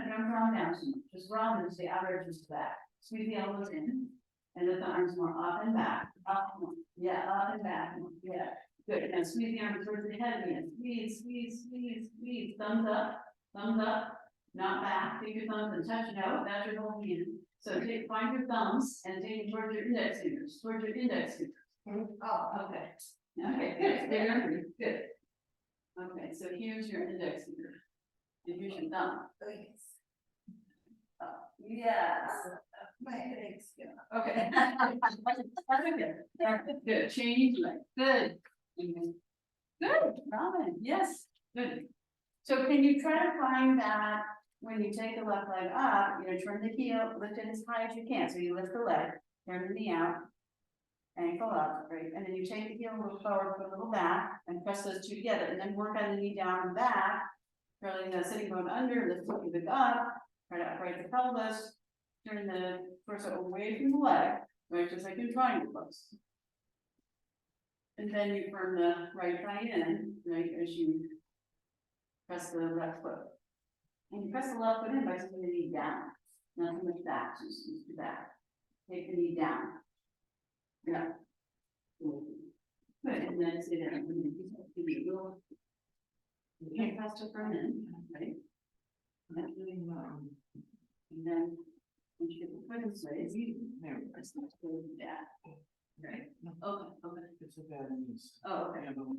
don't draw down too much, just broaden to the outer edges to that. Squeeze the elbows in, and lift the arms more up and back, up, more. Yeah, up and back, more. Yeah. Good, now squeeze the arms towards the head again, squeeze, squeeze, squeeze, squeeze, thumbs up, not back, take your thumbs and touch it out, that's your whole hand. So find your thumbs and take them towards your index fingers, Oh, okay. Okay, good, very good. Okay, so here's your index finger. And here's your thumb. Yes. My headache's good. Okay. Okay, good, change leg, good. Good, Robin, yes, good. So can you try to find that when you take the left leg up, turn the heel, lift it as high as you can, so you lift the leg, turn the knee out. Ankle up, right, and then you take the heel, move forward, put a little back, and press those two together, and then work on the knee down and back. Curling the sitting bone under, lift the pubic up, try to upright the pelvis, turn the torso away from the leg, right, just like in triangle pose. And then you firm the right thigh in, right, as you press the left foot. And you press the left foot in by putting the knee down, not too much back, just the back. Take the knee down. Yeah. Good, and then say that, give you a little. You can't pass it for a minute, right? And then, when you get the foot in place, it's not going to that. Right? Okay. It's a bad news. Oh, okay, Yeah, but when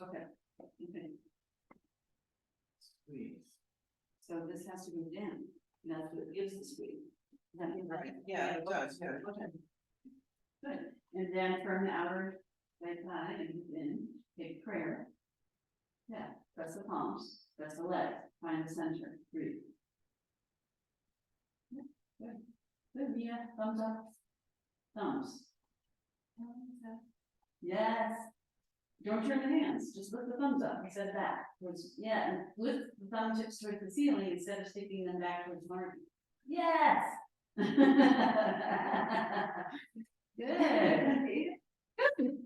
okay. squeeze. So this has to go down, and that's what gives the squeeze. Does that mean Right, yeah, it does, yeah. Okay. Good, and then from the outer right thigh and in, take prayer. Yeah, press the palms, press the legs, find the center, breathe. Yeah, good, good, Mia, thumbs up, thumbs. Yes. Don't turn the hands, just lift the thumbs up, I said that, yeah, and lift the thumb tips towards the ceiling instead of sticking them back towards Marty. Yes. Good. Good.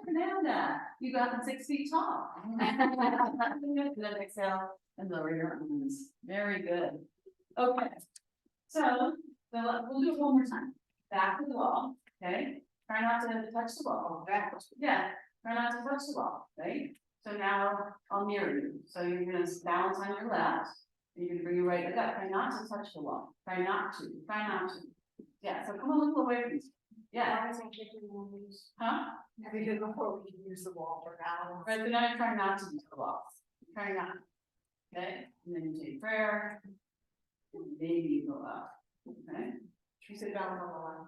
Fernanda, you got them 6 feet tall. Then exhale and lower your arms. Very good. Okay. So we'll do it one more time. Back to the wall. Okay. Try not to touch the wall. Back. Yeah. Try not to touch the wall. Right. So now I'll mirror you. So you're gonna balance on your left. And you're gonna bring your right leg up. Try not to touch the wall. Try not to. Try not to. Yeah, so come a little away from you. Yeah. Huh? Because before we can use the wall for now. Right, but now try not to use the wall. Try not. Okay, and then you take prayer. And maybe you go up. Okay. Should we sit down on the line?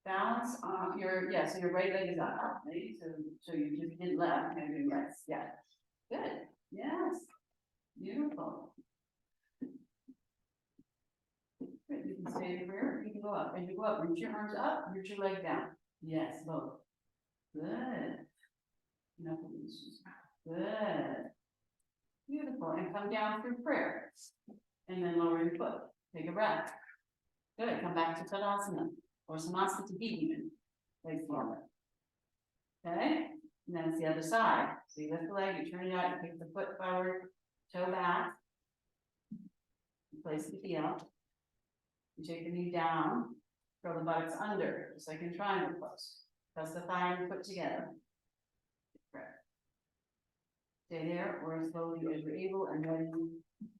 Balance on your, yeah, so your right leg is up, right? So you just did left, and then yes, yeah. Good, yes. Beautiful. Good, you can stay in prayer, you can go up, and you go up, reach your arms up, reach your leg down. Yes, both. Good. Knuckles. Good. Beautiful, and come down through prayer. And then lower your foot, take a breath. Good, come back to Tadasana, or Samasthiti even, legs forward. Okay, and then it's the other side, so you lift the leg, you turn it out, you take the foot forward, toe back. You place the heel. You take the knee down, curl the buttocks under, just like in triangle pose. Press the thigh and foot together. Right. Stay there, or as slowly as you're able, and then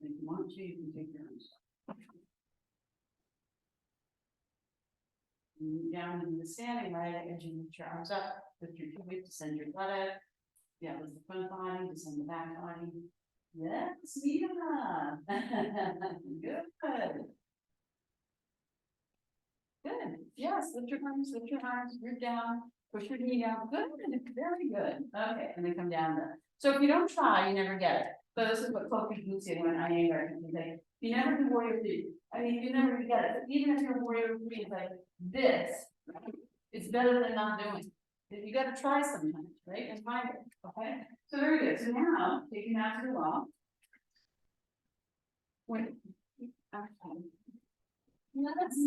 if you want to, you can take your arms up. Move down into the standing leg as you lift your arms up, lift your pubic, descend your buttock. Yeah, lift the front body, descend the back body. Yes, yeah. Good. Good, yes, lift your arms, root down, push your knee down, good, very good, okay, and then come down there. So if you don't try, you never get it, so this is what focus boots in when I anger, you say, you never do warrior three, I mean, you never get it, even if you're warrior three, it's like this, it's better than not doing. You gotta try sometimes, right, and find it, okay, so very good, so now, taking that to the wall. When, okay. let's,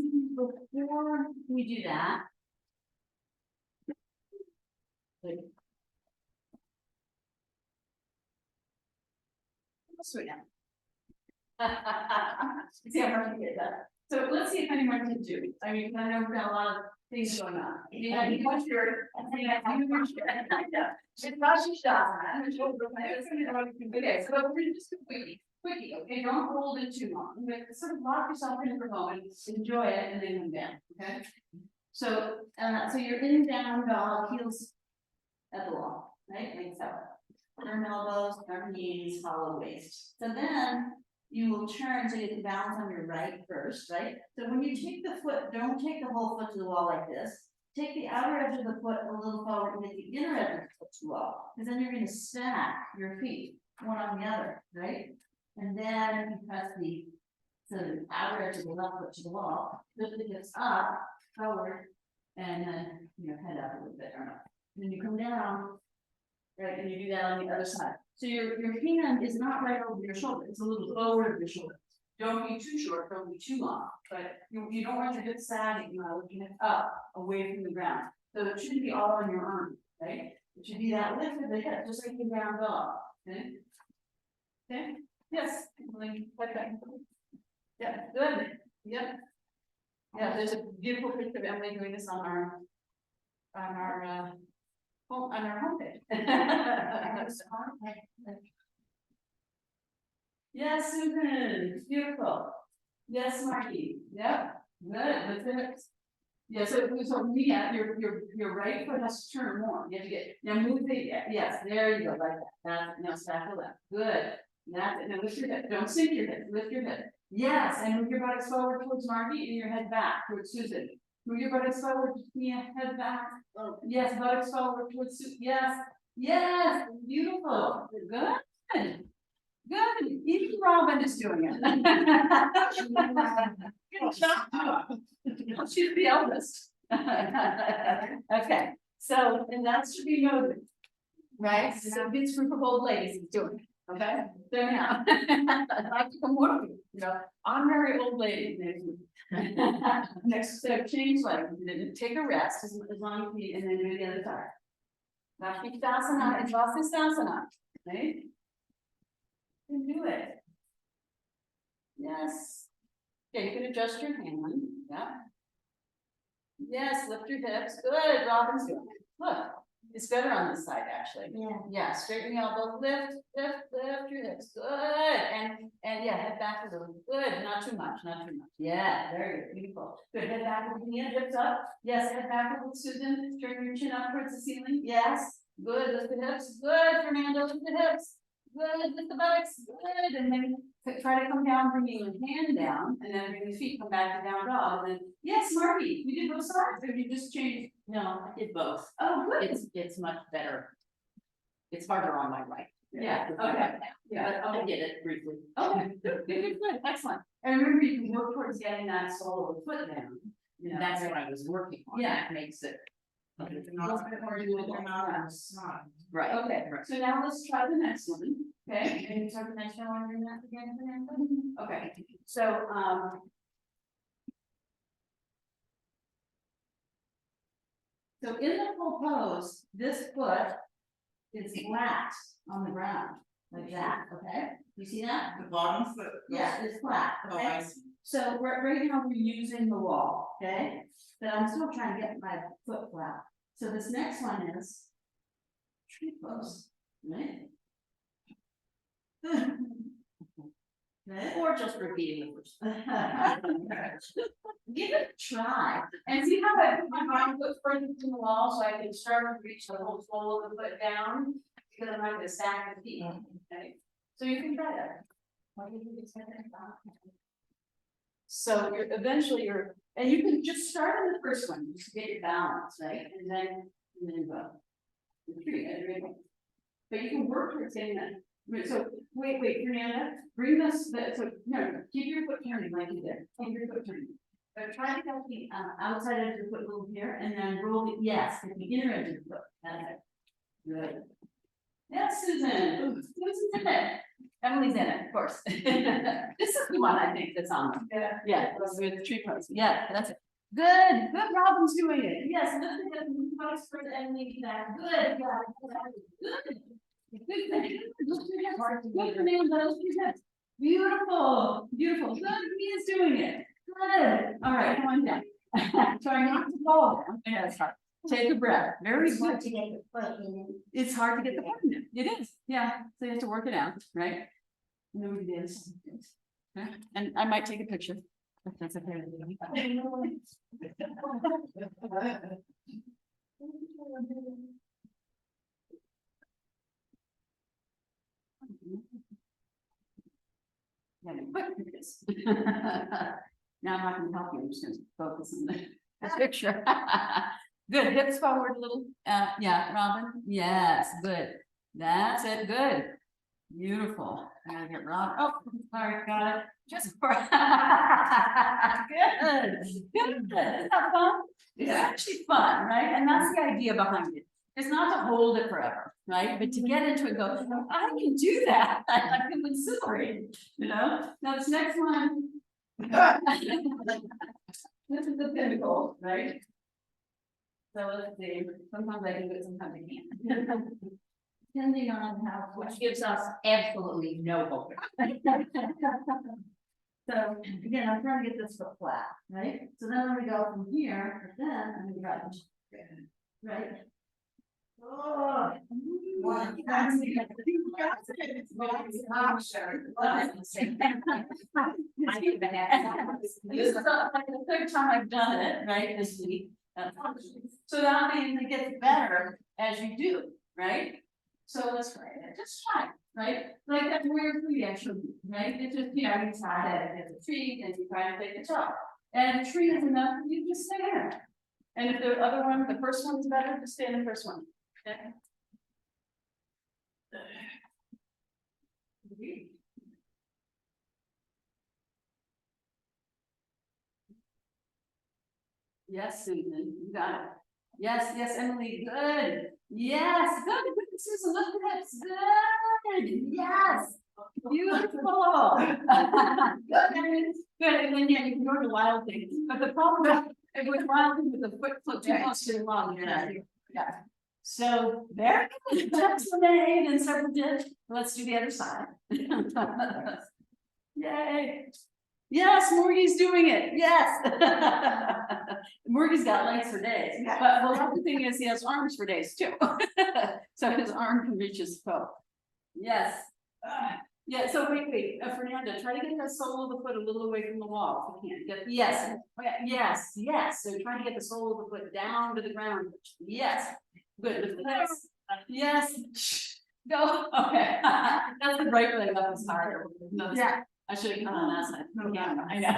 before we do that. Sweet now. See how much you get done. So let's see if anyone can do. I mean, I know we've got a lot of things going on. Yeah, you want your, I think I do want your, it's not your shot. Okay, so we're just a quickie, okay? Don't hold it too long. But sort of lock yourself in for a moment, enjoy it, and then come down, okay? So, so you're in down dog, heels at the wall, right? Like so. Firm elbows, firm knees, hollow waist. So then you will turn so you can balance on your right first, right? So when you take the foot, don't take the whole foot to the wall like this. Take the outer edge of the foot a little forward and make the inner edge of the foot to the wall. Because then you're going to stack your feet, one on the other, right? And then you press the outer edge of the left foot to the wall, lift the hips up, forward, and then head up a little bit or not. Then you come down. Right, and you do that on the other side. So your hand is not right over your shoulder, it's a little lower of your shoulder. Don't be too short, don't be too long, but you don't want your hips sagging, looking it up, away from the ground. So it shouldn't be all on your arm, right? It should be that lift of the hip, just like the ground dog, okay? Okay, yes, like that. Yeah, good, yep. Yeah, there's a beautiful picture of Emily doing this on our homepage. Yes, Susan, beautiful. Yes, Marky, yep, good, that's it. Yeah, so Mia, your right foot has to turn more, you have to get, now move the, yes, there you go, like that, now stack the left, good. That's it, now lift your hip, don't sink your hip, lift your hip. Yes, and move your buttocks forward towards Marky and your head back towards Susan. Move your buttocks forward, Mia, head back. Oh, yes, buttocks forward towards Susan, yes, yes, beautiful, good. Good, even Robin is doing it. Good job. She's the eldest. Okay, so, and that's to be noted. Right, so this group of old ladies is doing it, okay? There now. I'd like to come one of you, honorary old lady. Next step, change leg, take a rest as long as you, and then do the other side. Vashisthasana and Vashisthasana, right? You can do it. Yes. Okay, you can adjust your hand. Yeah. Yes, lift your hips. Good. Robin's doing it. Look, it's better on this side actually. Yeah. Yeah. Straighten the elbow. Lift your hips. Good. And yeah, head back a little. Good. Not too much. Not too much. Yeah. Very beautiful. Good. Head back with Mia. Hips up. Yes. Head back with Susan. Turn your chin up towards the ceiling. Yes. Good. Lift the hips. Good. Fernando. Lift the hips. Good, lift the buttocks, good, and then try to come down, bringing your hand down, and then bring the feet, come back to down dog, and then, yes, Marky, you did both sides, or you just changed? No, I did both. Oh, good. It's much better. It's harder on my right. Yeah, okay, yeah, I okay, did it briefly. okay, good, excellent. And remember, you can work towards getting that sole of the foot down. That's what I was working on. Yeah. That makes it. A little bit more doable. Right. Okay, so now let's try the next one, okay, and you start the next one, want to do that again, Fernando? Okay, so, so in the full pose, this foot is flat on the ground, like that, okay? You see that? The bottom foot. Yeah, it's flat, Oh, okay? I see. So right now we're using the wall, okay? But I'm still trying to get my foot flat. So this next one is tree pose, right? Okay. Or just repeating the first. Give it a try and see how I put my hind foot further to the wall so I can start to reach the whole sole of the foot down because I'm not going to stack the feet. Okay, so you can try that. So eventually and you can just start on the first one, just to get your balance, right? And then go. Retreat, but you can work towards getting that. So wait, Fernanda, bring this, so no, keep your foot turning like you did. Keep your foot turning. But try to get the outside edge of the foot a little here and then roll it, yes, at the inner edge of the foot. That's it. Good. Yes, Susan. Susan did it. Emily's in it, of course. This is the one I think that's on. Yeah. Yeah, with the tree post, yeah, that's it. Good, Robin's doing it, yes, look at the post for Emily, that, good, yeah, good. Good thing. Good for me, those two steps. Beautiful, beautiful, good, he is doing it, good, all right, come on down. Try not to fall down, yeah, it's hard. Take a breath, very It's hard good. to get the foot in. It's hard to get the button in, it is, yeah, so you have to work it out, right? No, it is. Okay, and I might take a picture. If that's okay. with you. Yeah, quick pictures. Now I'm not gonna help you, I'm just gonna focus on the picture. Good, hips forward a little, yeah, Robin, yes, good, that's it, good. Beautiful, I gotta get Rob, oh, sorry, got it, just for. Good, good, isn't that fun? It's actually fun, right, and that's the idea behind it, it's not to hold it forever, right, but to get into it and go, I can do that, I can exhilarate, you know, now this next one. This is the pinnacle, right? So let's see, sometimes I can do it, sometimes I can't. Depending on how. Which gives us absolutely no hope. So again, I'm trying to get this foot flat, right? So then when we go from here, then I'm gonna go. Right? Oh. That's the- I don't even have. This is like the third time I've done it, right, this week. So that means it gets better as you do, right? So let's try it, just try, right? Like that warrior tree actually, right? It's just, you know, you try it, there's a tree, and you try to take the top. And a tree is enough, you just stay there. And if the other one, the first one's better, just stay in the first one, okay? Yes, Susan, you got it. Yes, yes, Emily, good. Yes, good, good, Susan, look at that, good, yes. Beautiful. Good, good, and then yeah, you can go to wild thing, but the problem with wild thing with the foot too close to the wall, you're not, yeah. So very good, that's the name and several did, let's do the other side. Yay. Yes, Morgie's doing it, yes. Morgie's got legs for days, Yeah. but the lucky thing is he has arms for days too. So his arm can reach his foot. Yes. Yeah, so wait, Fernanda, try to get the sole of the foot a little away from the wall, if you can, get, yes, yes, so try to get the sole of the foot down to the ground, yes, good, lift the legs, yes, go, okay, that's the right leg up is harder. No, Yeah. I should have come on that side, yeah, I know.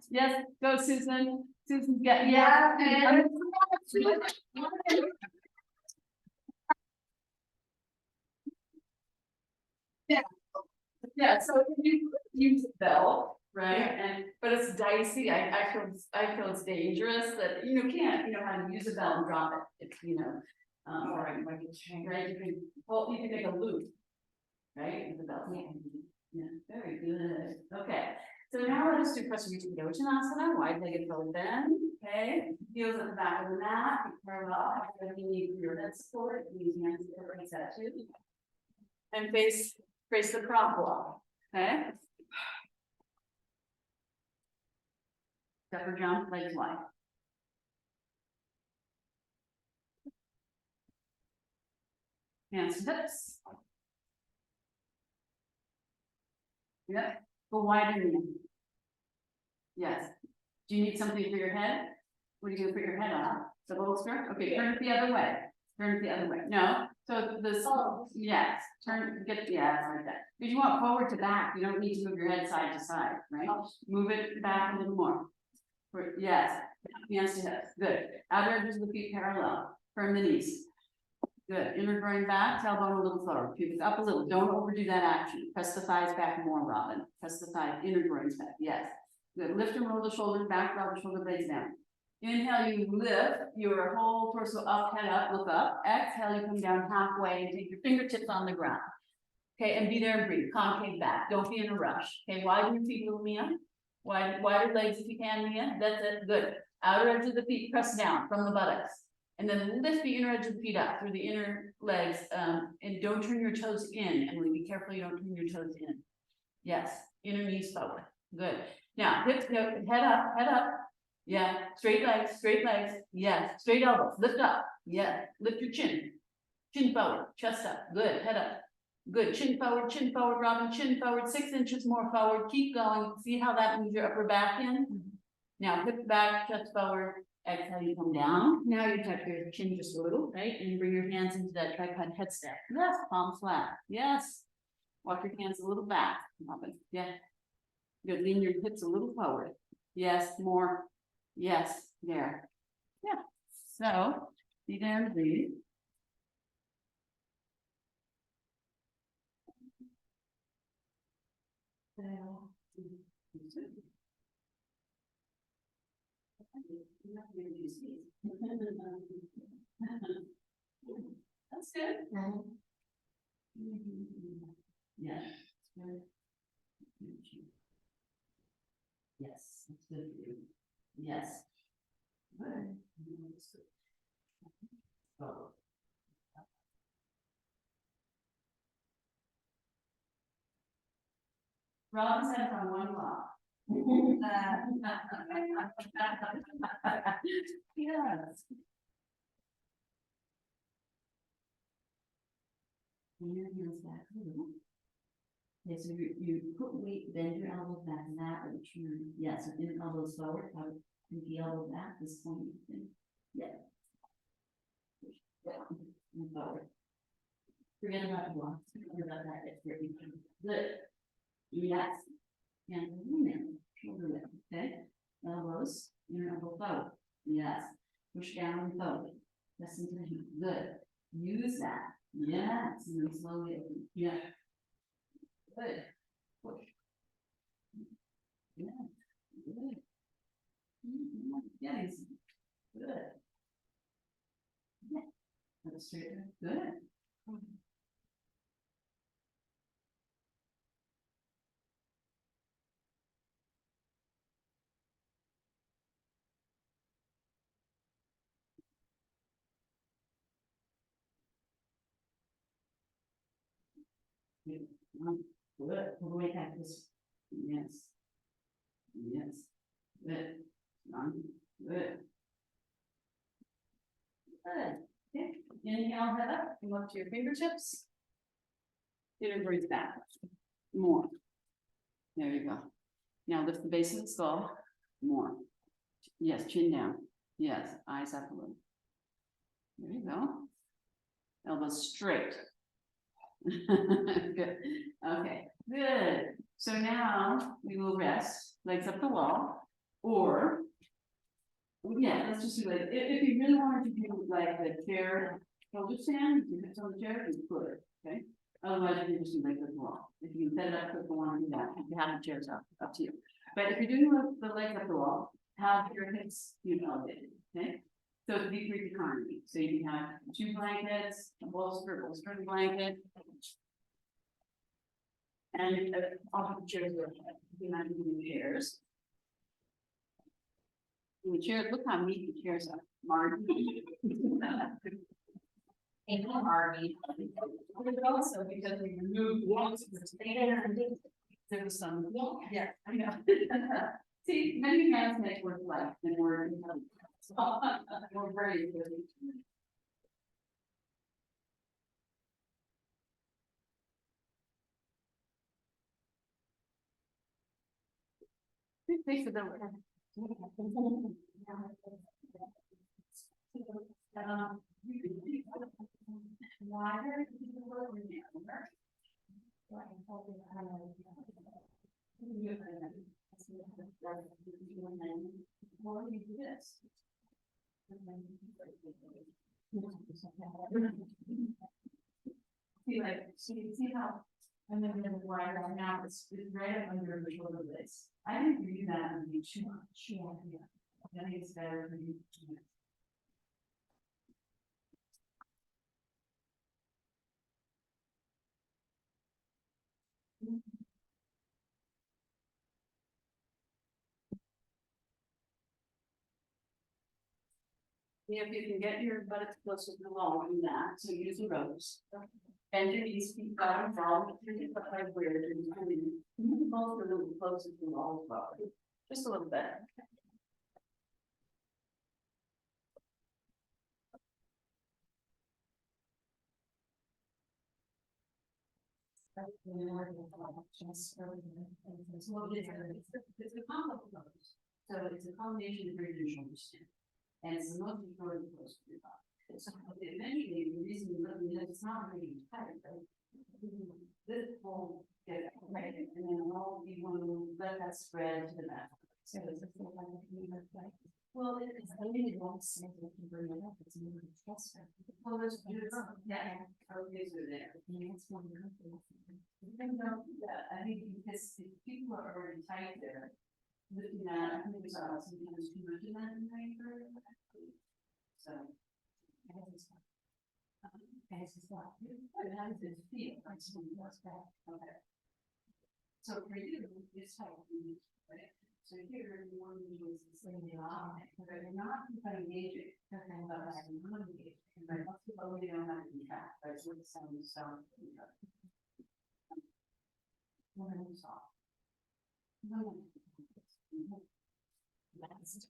Yes, go Susan, Susan's getting, yeah, and. Yeah, so you use a belt, right, and, but it's dicey, I feel it's dangerous that, you know, can't, you know, how to use a belt and drop it, it's, you know. Or like a chain, right, you can, well, you can make a loop. Right, with the belt, yeah, very good, okay. So now let us do press reach together, Uttanasana, wide legged forward bend, okay, heels at the back of the mat, parallel, after you need your head support, use hands to raise that too. And face the prop wall, okay? Step or jump, legs wide. Hands to hips. Yep, go wider knee. Yes. Do you need something for your head? What are you gonna put your head on? The bolster? Okay, turn it the other way. Turn it the other way. No, so this, yes, turn, get, yeah, like that. Because you want forward to back, you don't need to move your head side to side, right? Move it back a little more. Yes, hands to hips, good. Outer edges of the feet parallel, firm the knees. Good, inner groin back, tailbone a little forward, pubic up a little, don't overdo that action. Press the thighs back more, Robin. Press the thighs, inner groins back, yes. Good, lift and roll the shoulders back, roll the shoulder blades down. Inhale, you lift your whole torso up, head up, look up. Exhale, you come down halfway and take your fingertips on the ground. Okay, and be there and breathe, concave back, don't be in a rush, okay, widen your feet a little, Mia. Wider legs if you can, Mia, that's it, good. Outer edge of the feet, press down from the buttocks. And then lift the inner edge of the feet up through the inner legs, and don't turn your toes in, and be careful you don't turn your toes in. Yes, inner knees forward, good. Now, hips, no, head up, yeah, straight legs, yes, straight elbows, lift up, yes, lift your chin. Chin forward, chest up, good, head up. Good, chin forward, Robin, chin forward, 6 inches more forward, keep going, see how that moves your upper back in? Now, hip back, chest forward, exhale, you come down, now you tuck your chin just a little, right, and bring your hands into that tripod headstand, yes, palms flat, yes. Walk your hands a little back, Robin, yeah. Good, lean your hips a little forward, yes, more, yes, there, yeah. So, be there and breathe. That's good. Yeah. Yes, that's good for you. Yes. Good. Oh. Robin said from 1 o'clock. Yes. Bring your hands back a little. Okay, so you put weight, bend your elbows back, and that would turn, yes, so inner elbows forward, I would move the elbow back, this point, yeah. Down and forward. Forget about the blocks, forget about that, it's very good. Yes. And in, shoulder width, okay? Elbows, inner elbow forward, yes. Push down and forward, press into the hand, good. Use that, yes, and then slowly open, yeah. Good. Push. Yeah. Good. Getting some. Good. Yeah. That's straight. Good. Good. Good. All the way back this. Yes. Yes. Good. Good. Good. Okay. Inhale, head up, come up to your fingertips. Inner breathe back. More. There you go. Now lift the base of the skull. More. Yes, chin down. Yes, eyes up a little. There you go. Elbows straight. Good. Okay, good. So now we will rest, legs up the wall, or yeah, let's just do it. If you really wanted to do like the chair shoulder stand, you can on the chair, you could, okay? Otherwise, you can just do legs up the wall. If you set it up, the one do that. If you have the chairs up to you. But if you're doing the legs up the wall, have your hips elevated, okay? So it's decrease economy. So you can have 2 blankets, a bolster blanket. And off the chairs, you're not doing chairs. And the chairs, look how neat the chairs are. Martin. And Harvey. But also because we removed walls, there was some. Yeah, I know. See, many hands make work life and we're very good. Thanks for the. Wider. See how, and then wider now it's right under the shoulder blades. I think you do that would be too much. Yeah. I think it's better for you. If you can get your buttocks closer to the wall, do that, so use the ropes. Bend your knees, feet bottom down, like weird, and both a little closer to the wall as well, just a little bit. It's a complex pose. So it's a combination of your shoulder stand. And it's the most important pose for your body. So eventually, the reason you look at it, it's not really tight, right? This whole get it, right? And then all you want to let that spread to the back. So it's a full well, it's I really want to say that you bring it up, it's more of a trust factor. Well, there's yeah, okay, so there. Yeah, it's one of the yeah, I think because if people are already tight there, looking at, I think there's sometimes too much of that in there. So. It has this feel, like something else back, okay. So for you, it's tight, right? So here, you want to use the same line, but you're not engaging, but I'm not engaging, but most people only know how to contract, but it's what sounds soft. Soft. That's.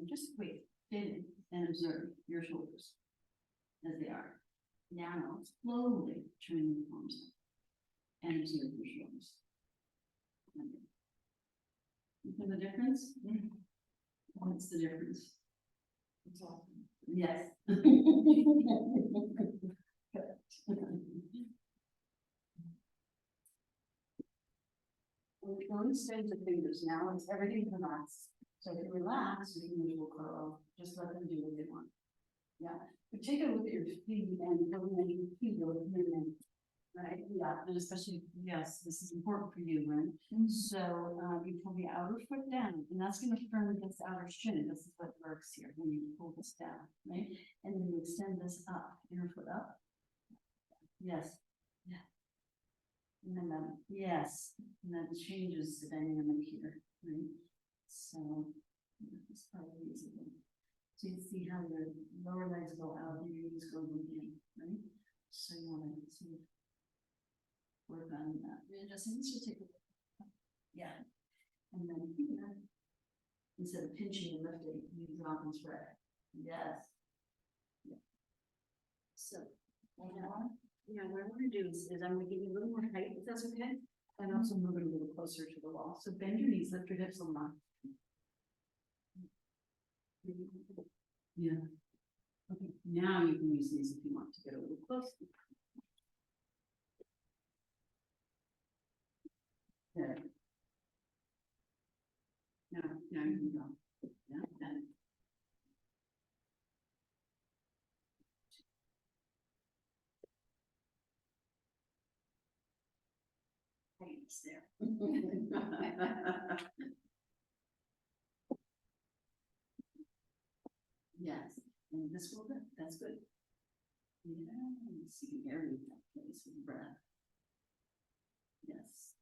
Just wait, in and observe your shoulders as they are. Now, slowly turn your palms up and observe your shoulders. You feel the difference? What's the difference? Yes. We're going to extend the fingers now, it's everything relaxed. So if you relax, your fingers will curl, just let them do what they want. Yeah, but take a look at your feet and how many feet will appear in. Right, yeah, and especially, yes, this is important for you, right? So, you pull the outer foot down, and that's gonna firm against the outer shin, this is what works here, when you pull this down, right? And then you extend this up, inner foot up. Yes, yeah. And then, yes, and that changes the dynamic here, right? So, it's probably easy. So you see how your lower legs go out, your knees go in, right? So you wanna sort of work on that. Readjusting, this should take a bit. Yeah. And then here, instead of pinching and lifting, you drop and spread. Yes. Yeah. So, now, yeah, what I'm gonna do is I'm gonna give you a little more height, if that's okay. And also move it a little closer to the wall. So bend your knees, lift your hips a lot. Yeah. Okay, now you can use these if you want to get a little closer. There. No, no, you can go. Yeah, and. Thanks there. Yes, and this will, that's good. Yeah, let's see, here we go, place with breath. Yes.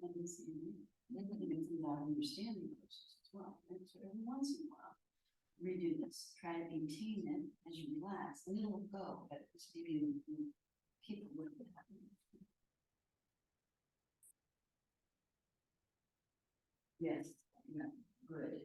Let me see. Then we can do that understanding process as well. And so every once in a while, redo this. Try to maintain it as you relax, and it'll go. But it's maybe keep it with it. Yes, yeah, good.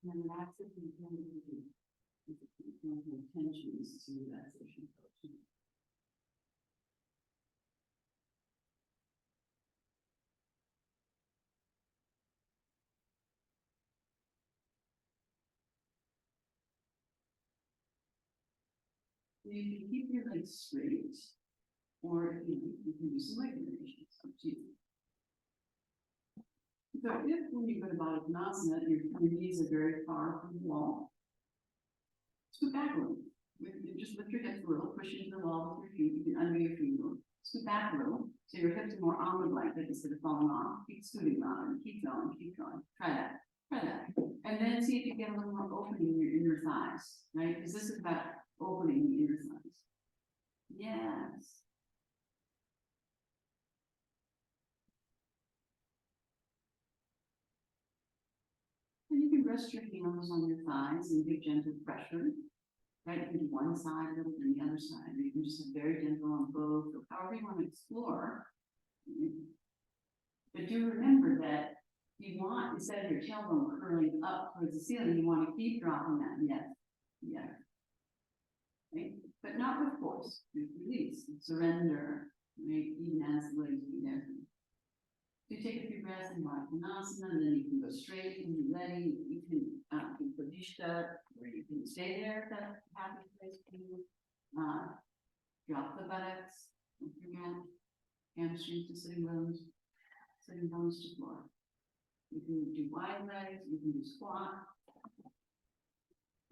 And that's if you can do, if you can have intentions to relaxation coaching. You can keep your legs straight, or you can do some leg variations, up to you. So if when you go to Baddha Konasana, your knees are very far from the wall, scoot back a little. Just lift your hips a little, push into the wall with your feet, you can undo your feet a little, scoot back a little, so your hips are more on the blanket instead of falling off, keep scooting on, keep going, try that. And then see if you get a little more opening in your inner thighs, right, because this is about opening the inner thighs. Yes. And you can rest your hands on your thighs and give gentle pressure. Right, you can do one side of it and the other side, or you can just have very gentle on both, or however you want to explore. But do remember that you want, instead of your tailbone curling up towards the ceiling, you want to keep dropping that, yes. Right, but not with force, with release, surrender, right, even as the legs be there. So you take a few breaths in Baddha Konasana, and then you can go straight and be ready. You can do Pradishta, where you can stay there if that's a happy place for you. Drop the buttocks, don't forget, hamstrings to sitting bones to floor. You can do wide legs, you can do squat.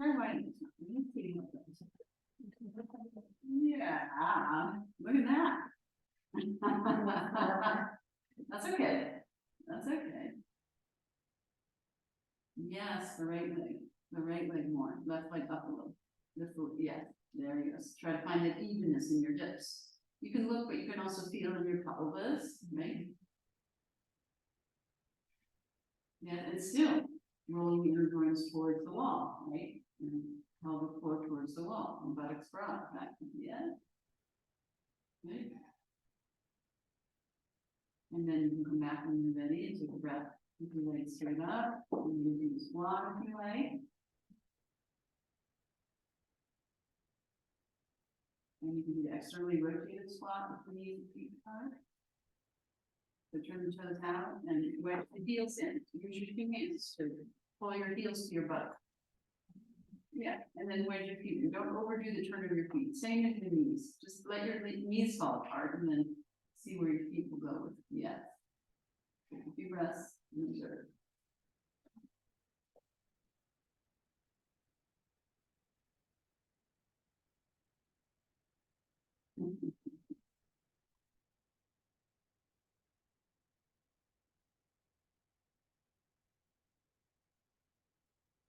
Very wide legs, you can up those. Yeah, look at that. That's okay. That's okay. Yes, the right leg more, left leg up a little. Yeah, there you go. Try to find that evenness in your dips. You can look, but you can also feel in your pelvis, right? Yeah, and still rolling your groins towards the wall, right? And pelvic floor towards the wall, and buttocks broad, back, yeah. Right. And then you can come back when you're ready and take a breath. Keep your legs straight up. And you can do squat if you like. And you can do the externally rotated squat with the knees and feet apart. So turn the toes out and wedge the heels in. Use your two hands to pull your heels to your butt. Yeah, and then wedge your feet. Don't overdo the turn of your feet. Same with your knees. Just let your knees fall apart and then see where your feet will go with it. Yes. Take a few breaths and observe.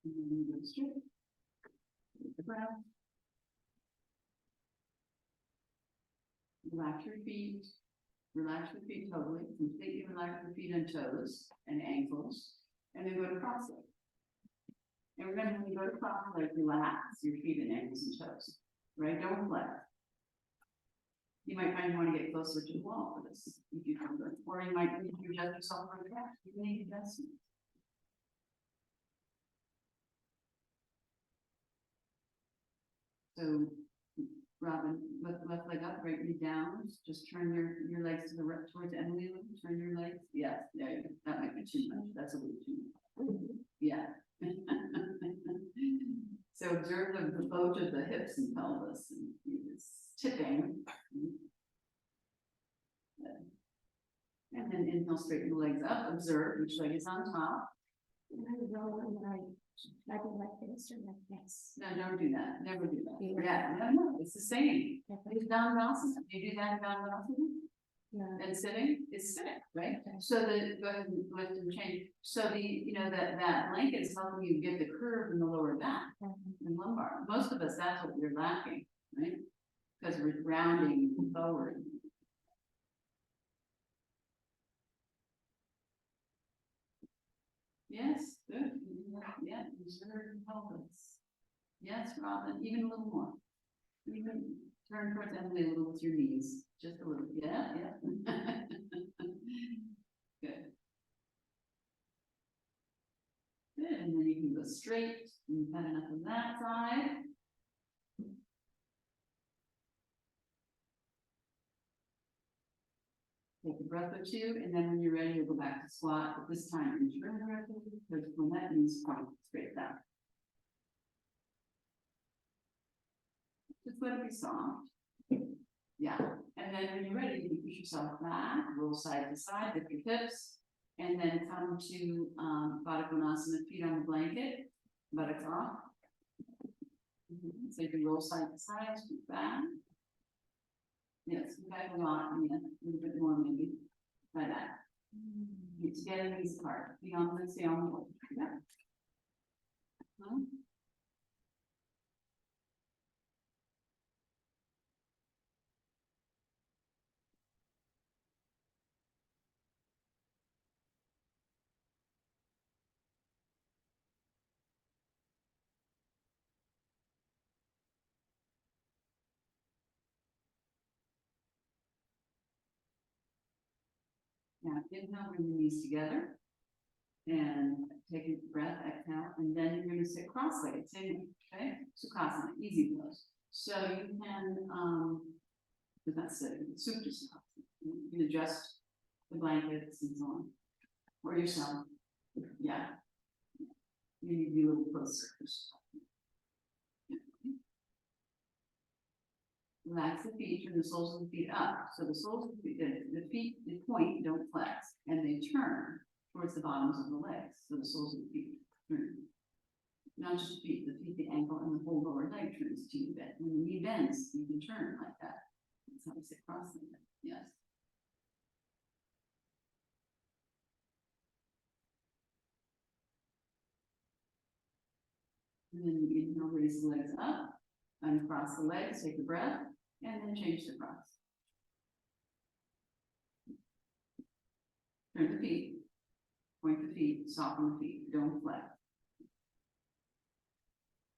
And then you go straight. Take the breath. Relax your feet. Relax your feet totally. Completely relax your feet and toes and ankles. And then go to cross leg. And remember, when you go to cross leg, relax your feet and ankles and toes. Right? Don't flex. You might find you want to get closer to the wall for this. If you come good. Or you might need to adjust yourself for the back. You need adjustments. So Robin, left leg up, right knee down, just turn your legs to the right towards Emily, turn your legs, yes, there you go, that might be too much, that's a little too much. Yeah. So observe the bulge of the hips and pelvis, and it's tipping. And then inhale, straighten the legs up, observe which leg is on top. And I would roll and I go like this or like this. No, don't do that, never do that. Yeah. Yeah, no, it's the same. Okay. It's Dhanurasana, you do that in Dhanurasana? Yeah. And sitting, it's sitting, right? Okay. So go ahead and lift and change. So that blanket is helping you get the curve in the lower back and lumbar. Most of us, that's what we're lacking, right? Because we're rounding forward. Yes, good. Yeah, reserve and pelvis. Yes, Robin, even a little more. Even turn towards Emily a little with your knees, just a little. Yeah, yeah. Good. Good, and then you can go straight. You've had enough of that side. Take a breath or two, and then when you're ready, you'll go back to squat, but this time turn the breath, because when that means point straight down. Just let it be soft. Yeah, and then when you're ready, you can push yourself back, roll side to side, lift your hips, and then come to Baddha Konasana, feet on the blanket, buttocks off. So you can roll side to side, scoot back. Yes, back a lot, yeah, a little bit more maybe, like that. Get together, knees apart, feet on the, stay on the wall. Yeah. Now, inhale, bring the knees together. And take a breath, exhale, and then you're gonna sit cross-legged, same, okay? Sukhasana, easy pose. So you can, but that's it, super sukhasana. You can adjust the blankets and so on. Or yourself, yeah. You need to be a little closer. Relax the feet, turn the soles of the feet up. So the soles of the feet, the point, don't flex, and they turn towards the bottoms of the legs. So the soles of the feet turn. Not just the feet, the ankle, and the whole lower leg turns to you. Bend. When the knee bends, you can turn like that. That's how we sit cross-legged. Yes. And then you inhale, raise the legs up, uncross the legs, take a breath, and then change the cross. Turn the feet, point the feet, soften the feet, don't flex.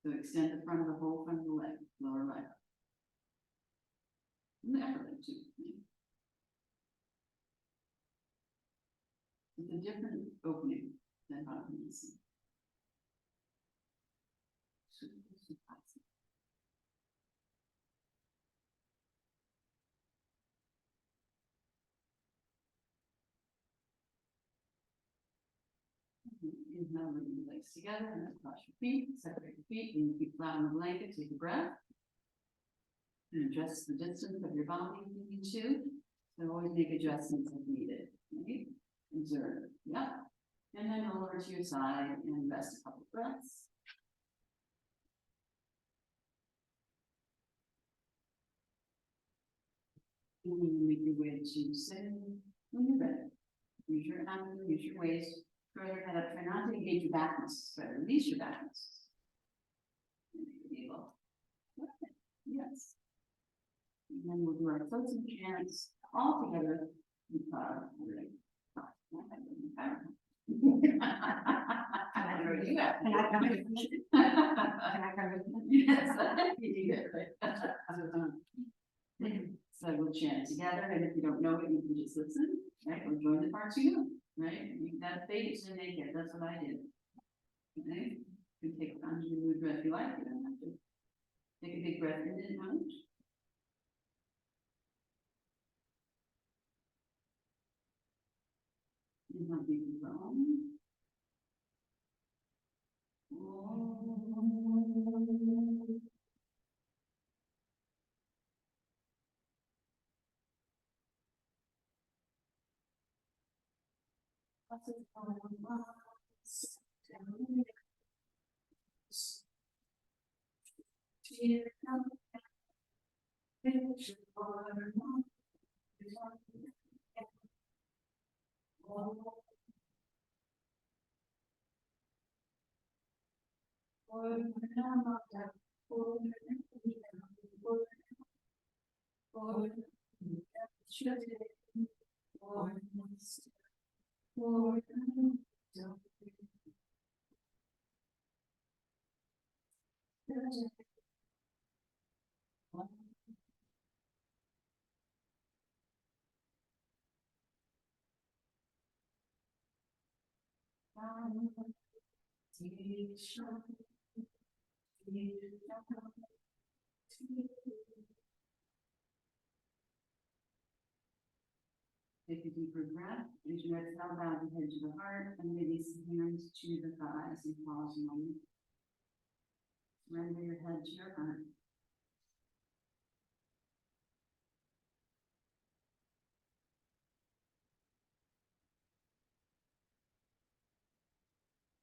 So extend the front of the whole front of the leg, lower leg. And the upper leg too. It's a different opening than Baddha Konasana. Inhale, bring your legs together and then cross your feet, separate your feet, and keep flat on the blanket, take a breath. And adjust the distance of your body if you need to. So always make adjustments if needed. Okay? Observe. Yeah. And then roll over to your side and rest a couple breaths. And then you make your way to sitting when you're ready. Use your abdomen, use your waist. Throw your head up, try not to engage your back muscles, but release your back muscles. Yes. And then we'll do our closing chants all together. I know you have. Can I come with you? Can I come with you? Yes. You did, right? So we'll chant together, and if you don't know it, you can just listen, right? Or join the parts you know, right? You got fake it to make it, that's what I did. Okay, you can take a continuous breath if you like, you don't have to. Take a big breath in and out. Inhale deeply from. Take a deeper breath, as you exhale, bow the head to the heart and release the hands to the thighs and pause a moment. Surrender your head to your heart.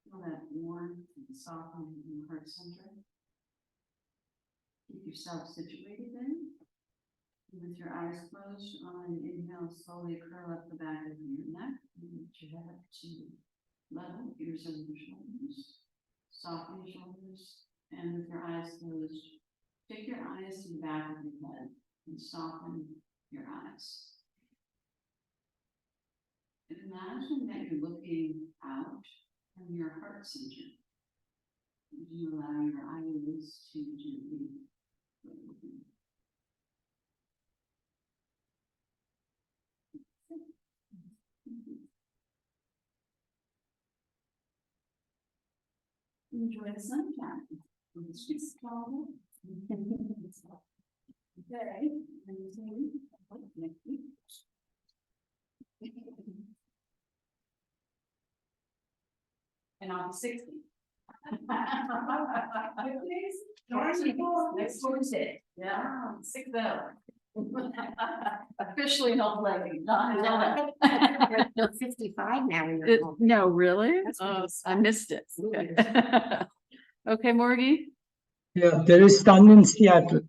Feel that warmth and softening in your heart center. Keep yourself situated then. With your eyes closed, on an inhale, slowly curl up the back of your neck. And lift your head to level, ears over your shoulders. Soften your shoulders. And with your eyes closed, take your eyes to the back of your head and soften your eyes. And imagine that you're looking out from your heart center. You allow your eyelids to gently open. Enjoy the sunshine. It's just calm. Okay. And on 60. Next Tuesday. Yeah, 6-0. Officially no playing. You're 55 now. in your It, home. no, really? That's what Oh, it's- I missed it. Okay. Okay, Morgie, Yeah, there is sun in Seattle.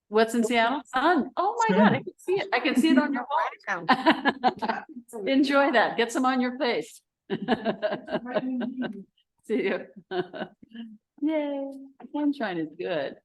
what's in Seattle? Sun. Oh my God, I can see it. I can see it on your Wow. wall. Enjoy that. Get some on your face. See you. Yay, sunshine is good.